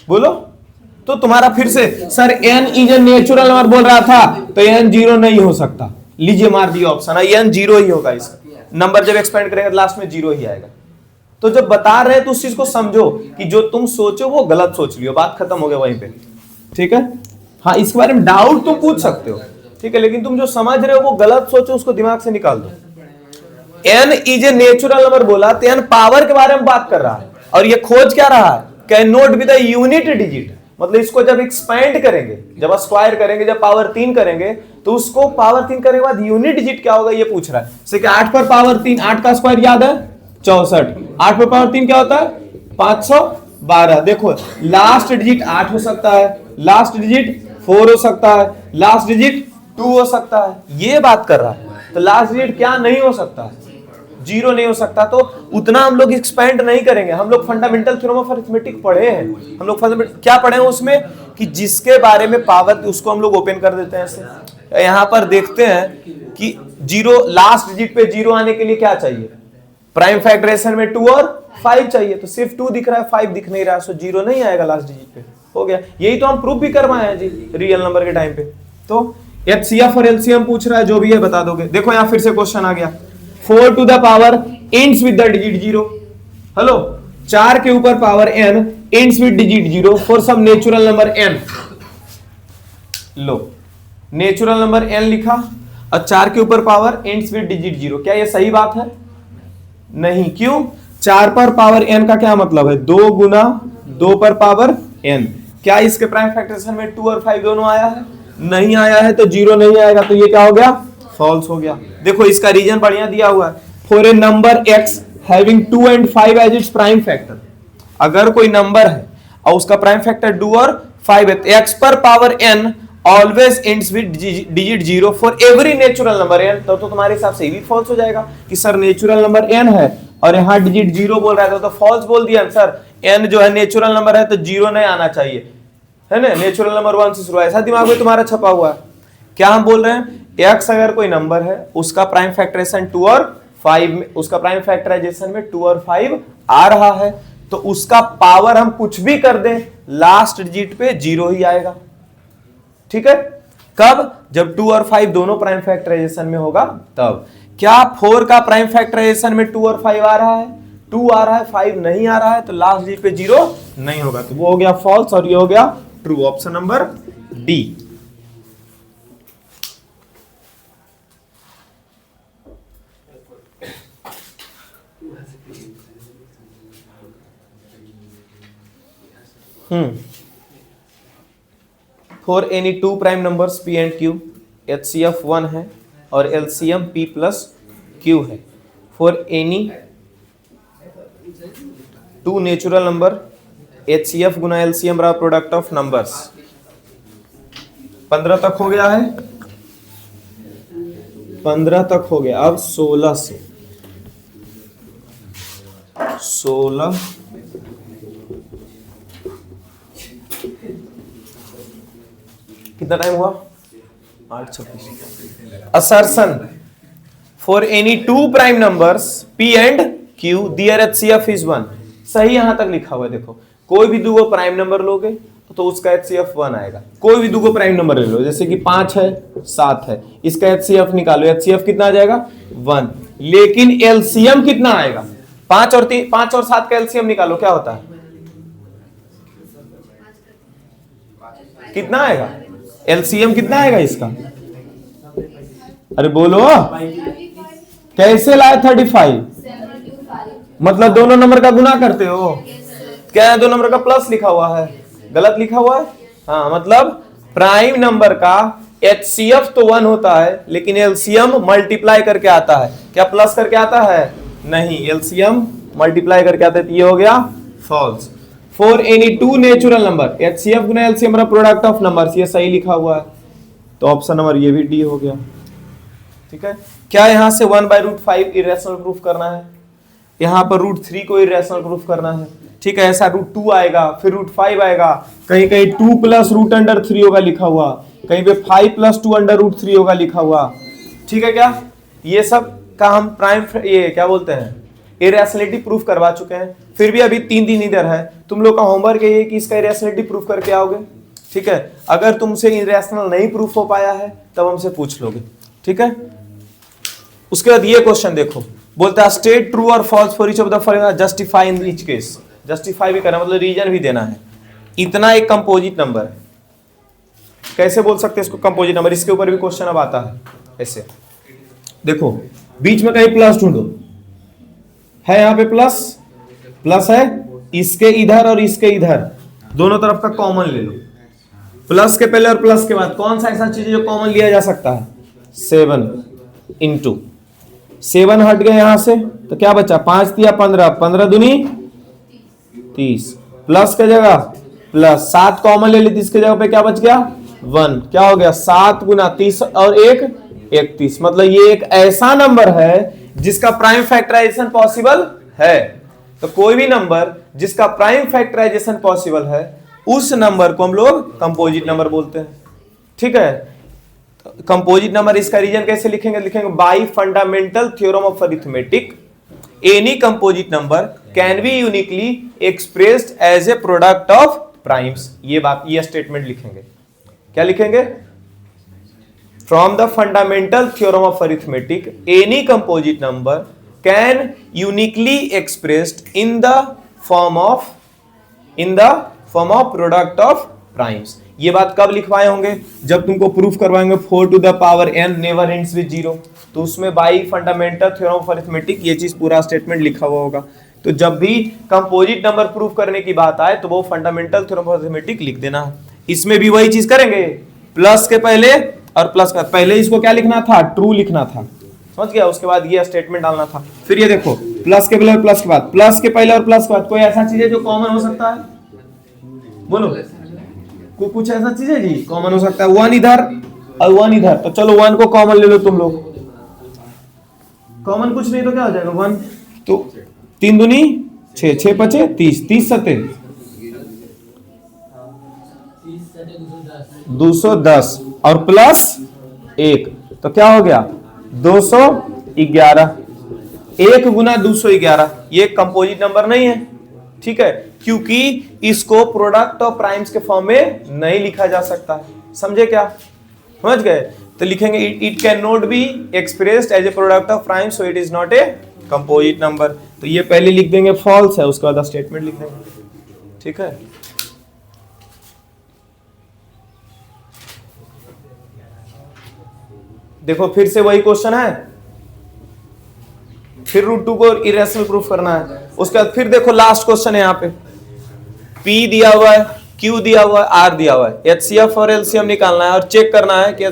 बोलो। तो तुम्हारा फिर से sir n is a natural number बोल रहा था, तो n 0 नहीं हो सकता। लीजिए मार दिया ऑप्शन, n 0 ही होगा। इसका नंबर जब एक्सपेंड करेगा लास्ट में 0 ही आएगा। तो जब बता रहे हैं तो उस चीज को समझो कि जो तुम सोचो वो गलत सोच लियो, बात खत्म हो गया वहीं पे। ठीक है, हाँ इसके बारे में डाउट तुम पूछ सकते हो, ठीक है, लेकिन तुम जो समझ रहे हो वो गलत सोचो, उसको दिमाग से निकाल दो। n is a natural number बोला तो n पावर के बारे में बात कर रहा है, और ये खोज क्या रहा है, can not be the unit digit. मतलब इसको जब एक्सपेंड करेंगे, जब स्क्वायर करेंगे, जब पावर 3 करेंगे, तो उसको पावर 3 करने के बाद यूनिट डिजिट क्या होगा ये पूछ रहा है। जैसे कि 8 पर पावर 3, 8 का स्क्वायर याद है 64, 8 पर पावर 3 क्या होता है 512। देखो लास्ट डिजिट 8 हो सकता है, लास्ट डिजिट 4 हो सकता है, लास्ट डिजिट 2 हो सकता है, ये बात कर रहा है। तो लास्ट डिजिट क्या नहीं हो सकता, 0 नहीं हो सकता। तो उतना हम लोग एक्सपेंड नहीं करेंगे। हम लोग फंडामेंटल थ्योरम ऑफ अरिथमेटिक पढ़े हैं, हम लोग फंडामेंटल क्या पढ़े हैं उसमें कि जिसके बारे में पावर, उसको हम लोग ओपन कर देते हैं ऐसे। यहाँ पर देखते हैं कि 0 लास्ट डिजिट पे 0 आने के लिए क्या चाहिए, प्राइम फैक्टराइजेशन में 2 और 5 चाहिए, तो सिर्फ 2 दिख रहा है, 5 दिख नहीं रहा है, सो 0 नहीं आएगा लास्ट डिजिट पे। हो गया, यही तो हम प्रूफ भी करवाए हैं जी रियल नंबर के टाइम पे। तो HCF और LCM पूछ रहा है, जो भी है बता दोगे। देखो यहाँ फिर से क्वेश्चन आ गया, 4 to the power ends with the digit 0। Hello, 4 के ऊपर power n ends with digit 0 for some natural number n। लो नेचुरल नंबर n लिखा और 4 के ऊपर पावर एंड्स विद डिजिट 0। क्या ये सही बात है? नहीं। क्यों? 4 पर पावर n का क्या मतलब है, 2 गुना 2 पर पावर n। क्या इसके प्राइम फैक्टराइजेशन में 2 और 5 दोनों आया है? नहीं आया है, तो 0 नहीं आएगा, तो ये क्या हो गया, फॉल्स हो गया। देखो इसका रीजन बढ़िया दिया हुआ है, for a number x having 2 and 5 as its prime factor. अगर कोई नंबर है और उसका प्राइम फैक्टर 2 और 5 है, x पर power n always ends with digit 0 for every natural number n। तो तुम्हारे हिसाब से भी फॉल्स हो जाएगा कि सर नेचुरल नंबर n है और यहाँ डिजिट 0 बोल रहा था, तो फॉल्स बोल दिया सर। n जो है नेचुरल नंबर है तो 0 नहीं आना चाहिए, है ना, नेचुरल नंबर 1 से शुरू, ऐसा दिमाग में तुम्हारा छपा हुआ है। क्या हम बोल रहे हैं, x अगर कोई नंबर है उसका प्राइम फैक्टराइजेशन 2 और 5 में, उसका प्राइम फैक्टराइजेशन में 2 और 5 आ रहा है, तो उसका पावर हम कुछ भी कर दें लास्ट डिजिट पे 0 ही आएगा। ठीक है, कब, जब 2 और 5 दोनों प्राइम फैक्टराइजेशन में होगा तब। क्या 4 का प्राइम फैक्टराइजेशन में 2 और 5 आ रहा है, 2 आ रहा है 5 नहीं आ रहा है, तो लास्ट डिजिट पे 0 नहीं होगा, तो वो हो गया फॉल्स और ये हो गया true, option number D. For any two prime numbers p and q, HCF 1 है और LCM p प्लस q है। For any two natural number, HCF गुना LCM रहा प्रोडक्ट ऑफ नंबर्स। 15 तक हो गया है, 15 तक हो गया, अब 16 से 16 कितना टाइम हुआ, 8:26। Assertion for any two prime numbers p and q their HCF is 1। सही यहां तक लिखा हुआ है, देखो कोई भी दो प्राइम नंबर लोगे तो उसका HCF 1 आएगा। कोई भी दो प्राइम नंबर ले लो, जैसे कि 5 है 7 है, इसका HCF निकालो, HCF कितना आ जाएगा 1, लेकिन LCM कितना आएगा, 5 और 7 का LCM निकालो, क्या होता है, कितना आएगा, LCM कितना आएगा इसका, अरे बोलो कैसे लाए 35, मतलब दोनों नंबर का गुना करते हो, क्या है, दो नंबर का प्लस लिखा हुआ है, गलत लिखा हुआ है, हाँ, मतलब प्राइम नंबर का HCF तो 1 होता है लेकिन LCM मल्टीप्लाई करके आता है, क्या प्लस करके आता है, नहीं, LCM मल्टीप्लाई करके आता है, तो ये हो गया false. For any two natural number, HCF गुना LCM प्रोडक्ट ऑफ नंबर्स, ये सही लिखा हुआ है, तो ऑप्शन नंबर ये भी डी हो गया। ठीक है, क्या यहां से 1/√5 इरेशनल प्रूफ करना है, यहां पर √3 को इरेशनल प्रूफ करना है। ठीक है, ऐसा √2 आएगा, फिर √5 आएगा, कहीं कहीं 2 प्लस √3 होगा लिखा हुआ, कहीं पे 5 प्लस 2√3 होगा लिखा हुआ। ठीक है, क्या ये सब का हम प्राइम ये क्या बोलते हैं इरेशनलिटी प्रूफ करवा चुके हैं, फिर भी अभी 3 दिन इधर है, तुम लोग का होमवर्क ये है कि इसका इरेशनलिटी प्रूफ करके आओगे। ठीक है, अगर तुमसे इरेशनल नहीं प्रूफ हो पाया है तब हमसे पूछ लोगे। ठीक है, उसके बाद ये क्वेश्चन देखो, बोलता है स्टेट ट्रू और false for each of the following, justify in each case, justify भी करना मतलब रीजन भी देना है। इतना एक कंपोजिट नंबर है, कैसे बोल सकते हैं इसको कंपोजिट नंबर, इसके ऊपर भी क्वेश्चन अब आता है। ऐसे देखो, बीच में कहीं प्लस ढूंढो, है यहाँ पे प्लस, प्लस है, इसके इधर और इसके इधर दोनों तरफ का कॉमन ले लो, प्लस के पहले और प्लस के बाद कौन सा ऐसा चीज है जो कॉमन लिया जा सकता है, 7 इंटू 7 हट गए यहां से, तो क्या बचा, 5 दिया 15, 15 दूनी 30, प्लस के जगह प्लस 7 कॉमन ले ली, इसके जगह पे क्या बच गया 1, क्या हो गया 7 गुना 30 और 1 31, मतलब ये एक ऐसा नंबर है जिसका प्राइम फैक्टराइजेशन पॉसिबल है। तो कोई भी नंबर जिसका प्राइम फैक्टराइजेशन पॉसिबल है उस नंबर को हम लोग कंपोजिट नंबर बोलते हैं। ठीक है, कंपोजिट नंबर, इसका रीजन कैसे लिखेंगे, लिखेंगे by fundamental theorem of arithmetic any composite number can be uniquely expressed as a product of primes. ये बात, ये स्टेटमेंट लिखेंगे, क्या लिखेंगे, from the fundamental theorem of arithmetic any composite number can uniquely expressed in the form of product of primes. ये बात कब लिखवाए होंगे, जब तुमको प्रूफ करवाएंगे 4 to the power n never ends with 0, तो उसमें by fundamental theorem of arithmetic ये चीज पूरा स्टेटमेंट लिखा हुआ होगा। तो जब भी कंपोजिट नंबर प्रूफ करने की बात आए तो वो फंडामेंटल थ्योरम ऑफ अरिथमेटिक लिख देना है। इसमें भी वही चीज करेंगे, प्लस के पहले और प्लस का पहले इसको क्या लिखना था, ट्रू लिखना था, समझ गया, उसके बाद ये स्टेटमेंट डालना था। फिर ये देखो, प्लस के पहले और प्लस के बाद, प्लस के पहले और प्लस के बाद कोई ऐसा चीज है जो कॉमन हो सकता है, बोलो कुछ ऐसा चीज है जी कॉमन हो सकता है, 1 इधर और 1 इधर, तो चलो 1 को कॉमन ले लो तुम लोग, कॉमन कुछ नहीं तो क्या हो जाएगा 1, तो 3 दूनी 6, 6 पचे 30, 30 सते 210 और प्लस 1 तो क्या हो गया 211, 1 गुना 211, ये कंपोजिट नंबर नहीं है, ठीक है, क्योंकि इसको प्रोडक्ट ऑफ प्राइम्स के फॉर्म में नहीं लिखा जा सकता है, समझे क्या, समझ गए, तो लिखेंगे it cannot be expressed as a product of prime so it is not a composite number, तो ये पहले लिख देंगे फॉल्स है, उसके बाद स्टेटमेंट लिख देंगे, ठीक है। देखो फिर से वही क्वेश्चन है, फिर √2 को इरेशनल प्रूफ करना है, उसके बाद फिर देखो लास्ट क्वेश्चन है यहाँ पे, P दिया हुआ है, Q दिया हुआ है, R दिया हुआ है, HCF और LCM निकालना है और चेक करना है कि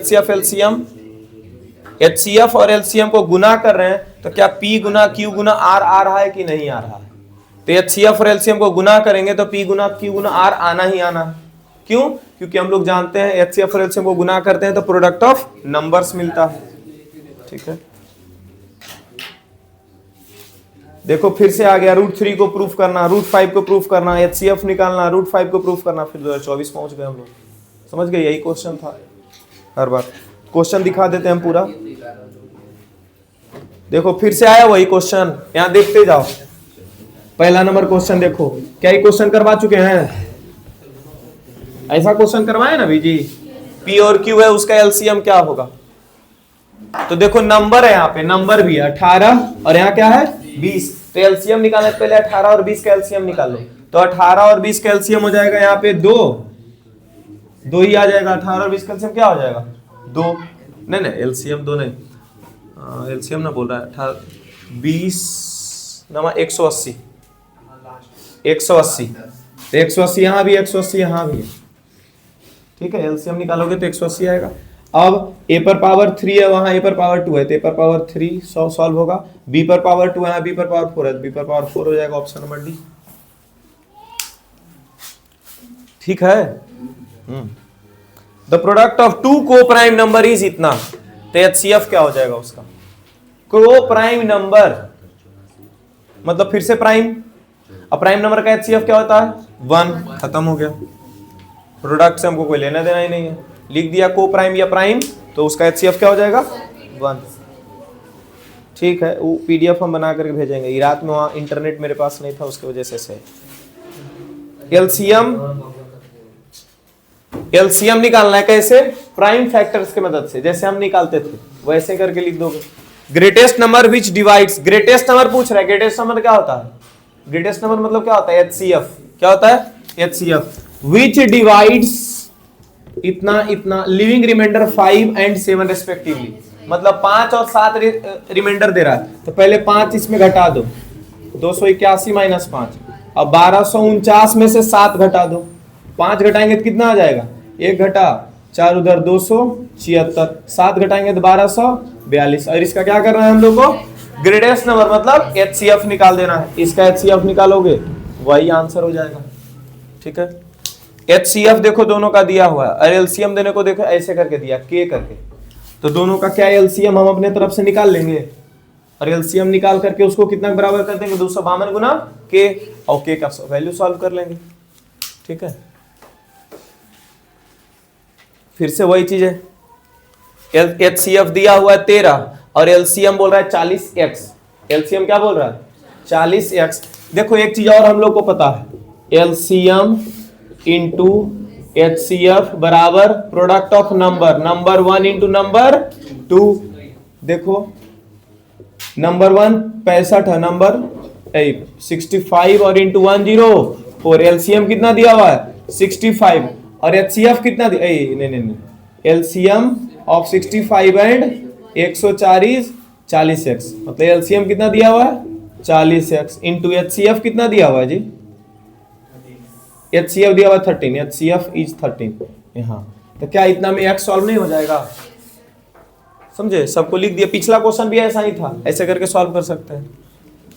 HCF और LCM को गुना कर रहे हैं तो क्या P गुना Q गुना R आ रहा है कि नहीं आ रहा है, तो HCF और LCM को गुना करेंगे तो P गुना Q गुना R आना ही आना है, क्यों, क्योंकि हम लोग जानते हैं HCF और LCM को गुना करते हैं तो प्रोडक्ट ऑफ नंबर्स मिलता है, ठीक है। देखो फिर से आ गया, √3 को प्रूफ करना, √5 को प्रूफ करना, HCF निकालना, √5 को प्रूफ करना, फिर 2024 पहुंच गए हम लोग, समझ गए, यही क्वेश्चन था, हर बार क्वेश्चन दिखा देते हैं हम पूरा, देखो फिर से आया वही क्वेश्चन, यहाँ देखते जाओ, पहला नंबर क्वेश्चन देखो, क्या ये क्वेश्चन करवा चुके हैं, ऐसा क्वेश्चन करवाए ना जी, P और Q है उसका LCM क्या होगा, तो देखो नंबर है, यहाँ पे नंबर भी है 18 और यहाँ क्या है 20, तो एलसीएम निकालने से पहले 18 और 20 का एलसीएम निकालो, तो 18 और 20 का एलसीएम हो जाएगा यहाँ पे 2 ही आ जाएगा, 18 और 20 का एलसीएम क्या हो जाएगा 2, नहीं एलसीएम 2 नहीं, एलसीएम ना बोल रहा है, 20 नमा 180, 180 तो 180 यहाँ भी 180 यहाँ भी है, ठीक है, एलसीएम निकालोगे तो 180 आएगा। अब a पर पावर 3 है, वहां a पर पावर 2 है, तो a पर पावर 3 सॉल्व होगा, b पर पावर 2 है, b पर पावर 4 है, b पर पावर 4 हो जाएगा, ऑप्शन नंबर डी, ठीक है। द प्रोडक्ट ऑफ 2 को प्राइम नंबर इज इतना, तो HCF क्या हो जाएगा उसका, को प्राइम नंबर मतलब फिर से प्राइम, अब प्राइम नंबर का HCF क्या होता है 1, खत्म हो गया, प्रोडक्ट से हमको कोई लेना देना ही नहीं है, लिख दिया को प्राइम या प्राइम, तो उसका HCF क्या हो जाएगा 1, ठीक है, वो PDF हम बना करके भेजेंगे, रात में वहाँ इंटरनेट मेरे पास नहीं था उसकी वजह से। एलसीएम निकालना है कैसे, प्राइम फैक्टर्स के मदद से, जैसे हम निकालते थे वैसे करके लिख दोगे। Greatest number which divides, greatest number पूछ रहा है, ग्रेटेस्ट नंबर क्या होता है, ग्रेटेस्ट नंबर मतलब क्या होता है HCF, क्या होता है HCF, विच डिवाइड्स इतना इतना, लिविंग रिमाइंडर 5 and 7 रेस्पेक्टिवली, मतलब 5 और 7 रिमाइंडर दे रहा है, तो पहले 5 इसमें घटा दो, 281 माइनस 5, अब 1249 में से 7 घटा दो, 5 घटाएंगे तो कितना आ जाएगा, 1 घटा 4 उधर 276, 7 घटाएंगे तो 1242, और इसका क्या करना है हम लोग को, ग्रेटेस्ट नंबर मतलब HCF निकाल देना है, इसका HCF निकालोगे वही आंसर हो जाएगा, ठीक है। HCF देखो दोनों का दिया हुआ है, और LCM देने को देखो ऐसे करके दिया K करके, तो दोनों का क्या LCM हम अपने तरफ से निकाल लेंगे, और LCM निकाल करके उसको कितना बराबर कर देंगे 252 गुना K, और K का वैल्यू सॉल्व कर लेंगे, ठीक है। फिर से वही चीज है, HCF दिया हुआ है 13 और LCM बोल रहा है 40x, LCM क्या बोल रहा है 40x। देखो एक चीज और हम लोग को पता है, LCM इंटू HCF बराबर product of number, number 1 into number 2, देखो नंबर 1 65 है, नंबर 65 और इंटू 104, LCM कितना दिया हुआ है 65 और HCF कितना दिया, नहीं LCM ऑफ 65 एंड 140 40x, मतलब LCM कितना दिया हुआ है 40x इंटू HCF कितना दिया हुआ है जी, HCF दिया हुआ 13, HCF इज 13 यहाँ, तो क्या इतना में x सॉल्व नहीं हो जाएगा, समझे, सबको लिख दिया, पिछला क्वेश्चन भी ऐसा ही था, ऐसे करके सॉल्व कर सकते हैं।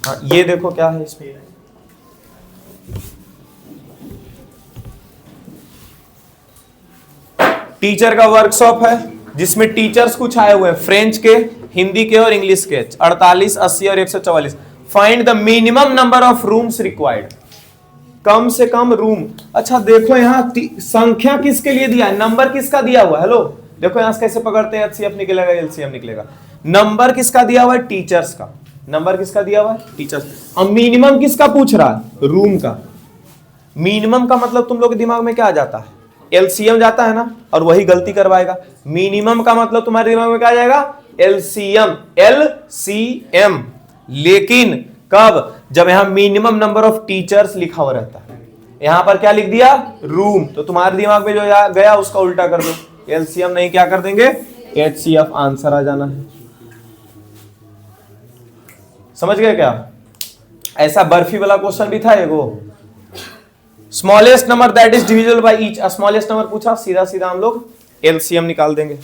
हाँ ये देखो क्या है इसमें, टीचर का वर्कशॉप है जिसमें टीचर्स कुछ आए हुए हैं, फ्रेंच के, हिंदी के और इंग्लिश के, 48, 80 और 144। Find the minimum number of rooms required, कम से कम रूम। अच्छा देखो यहाँ संख्या किसके लिए दिया है, नंबर किसका दिया हुआ है। हेलो देखो यहां से कैसे पकड़ते हैं, एचसीएफ निकलेगा, एलसीएम निकलेगा। नंबर किसका दिया हुआ है, टीचर्स का। नंबर किसका दिया हुआ है, टीचर्स। अब मिनिमम किसका पूछ रहा है, रूम का। मिनिमम का मतलब तुम लोग के दिमाग में क्या आ जाता है, एलसीएम जाता है ना, और वही गलती करवाएगा। मिनिमम का मतलब तुम्हारे दिमाग में क्या आ जाएगा, एलसीएम, एलसीएम। लेकिन कब, जब यहां मिनिमम नंबर ऑफ टीचर्स लिखा हुआ रहता है, यहां पर क्या लिख दिया, रूम, तो तुम्हारे दिमाग में जो गया उसका उल्टा कर दो, एलसीएम नहीं क्या कर देंगे, एचसीएफ आंसर आ जाना है। समझ गए क्या। ऐसा बर्फी वाला क्वेश्चन भी था एगो, smallest number that is divisible by each, smallest number पूछा, सीधा सीधा हम लोग एलसीएम निकाल देंगे।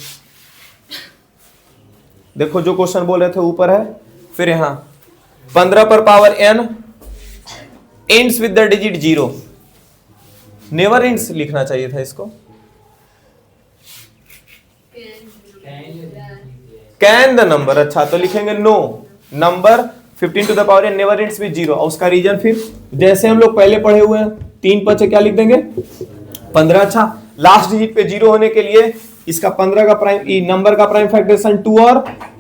देखो जो क्वेश्चन बोल रहे थे ऊपर है, फिर यहां 15 पर power n ends with the digit 0, never ends लिखना चाहिए था इसको, कैन द नंबर। अच्छा तो लिखेंगे no number 15 to the power n never ends with 0, और उसका रीजन फिर जैसे हम लोग पहले पढ़े हुए हैं, 3 5 क्या लिख देंगे 15। अच्छा लास्ट डिजिट पे 0 होने के लिए इसका 15 का प्राइम नंबर का प्राइम फैक्टरेशन 2 और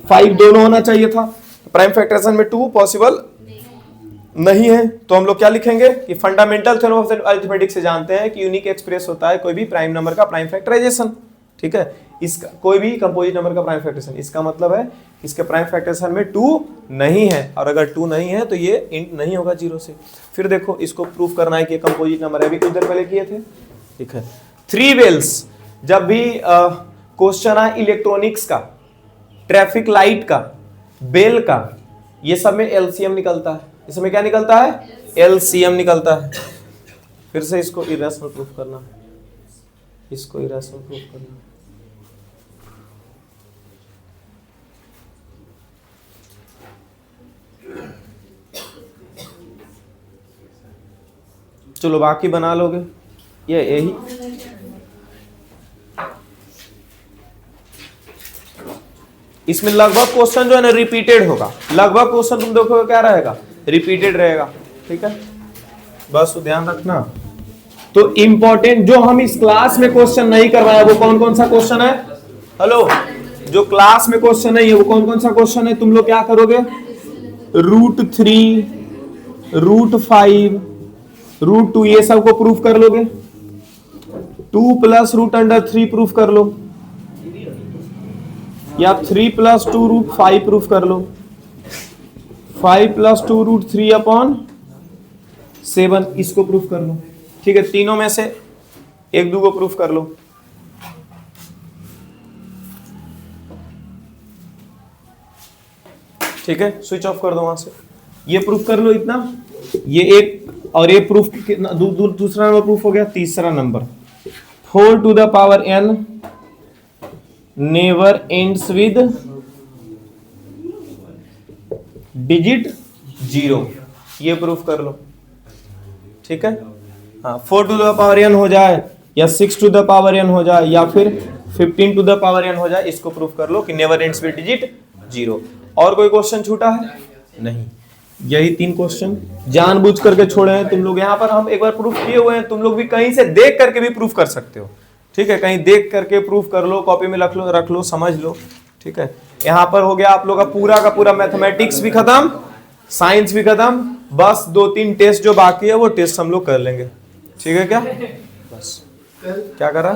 5 दोनों होना चाहिए था। प्राइम फैक्टरेशन में 2 पॉसिबल नहीं है, तो हम लोग क्या लिखेंगे कि फंडामेंटल थ्योरम ऑफ अरिथमेटिक से जानते हैं कि यूनिक एक्सप्रेस होता है कोई भी प्राइम नंबर का प्राइम फैक्टराइजेशन। ठीक है, इसका कोई भी कंपोजिट नंबर का प्राइम फैक्टरेशन, इसका मतलब है इसके प्राइम फैक्टरेशन में 2 नहीं है, और अगर 2 नहीं है तो ये इंट नहीं होगा 0 से। फिर देखो इसको प्रूफ करना है कि कंपोजिट नंबर है, अभी कुछ देर पहले किए थे। ठीक है, 3 वेल्स, जब भी क्वेश्चन है इलेक्ट्रॉनिक्स का, ट्रैफिक लाइट का, बेल का, ये सब में एलसीएम निकलता है। इसमें क्या निकलता है, एलसीएम निकलता है। फिर से इसको इरेशनल प्रूफ करना, इसको इरेशनल प्रूफ करना। चलो बाकी बना लोगे, ये यही इसमें लगभग क्वेश्चन जो है ना रिपीटेड होगा, लगभग क्वेश्चन तुम देखोगे क्या रहेगा, रिपीटेड रहेगा। ठीक है, बस ध्यान रखना। तो इंपॉर्टेंट जो हम इस क्लास में क्वेश्चन नहीं करवाया वो कौन कौन सा क्वेश्चन है, हेलो, जो क्लास में क्वेश्चन नहीं है वो कौन कौन सा क्वेश्चन है, तुम लोग क्या करोगे, √3, √5, √2 ये सब को प्रूफ कर लोगे, 2 + √3 प्रूफ कर लो, या 3 + 2 √5 प्रूफ कर लो, 5 + 2 √3/7 इसको प्रूफ कर लो। ठीक है, तीनों में से 1 2 को प्रूफ कर लो। ठीक है, स्विच ऑफ कर दो वहां से, ये प्रूफ कर लो इतना, ये एक, और ये प्रूफ दूसरा नंबर प्रूफ हो गया। तीसरा number 4 to the power n never ends with digit 0, ये प्रूफ कर लो। ठीक है, हाँ, 4 टू द पावर n हो जाए, या 6 टू द पावर n हो जाए, या फिर 15 टू द पावर n हो जाए, इसको प्रूफ कर लो कि नेवर एंड्स विद डिजिट 0। और कोई क्वेश्चन छूटा है, नहीं, यही 3 क्वेश्चन जानबूझ करके छोड़े हैं तुम लोग। यहाँ पर हम एक बार प्रूफ किए हुए हैं, तुम लोग भी कहीं से देख करके भी प्रूफ कर सकते हो। ठीक है, कहीं देख करके प्रूफ कर लो, कॉपी में रख लो, समझ लो। ठीक है, यहाँ पर हो गया आप लोग का पूरा मैथमेटिक्स भी खत्म, साइंस भी खत्म, बस 2-3 टेस्ट जो बाकी है वो टेस्ट हम लोग कर लेंगे। ठीक है क्या, बस क्या करा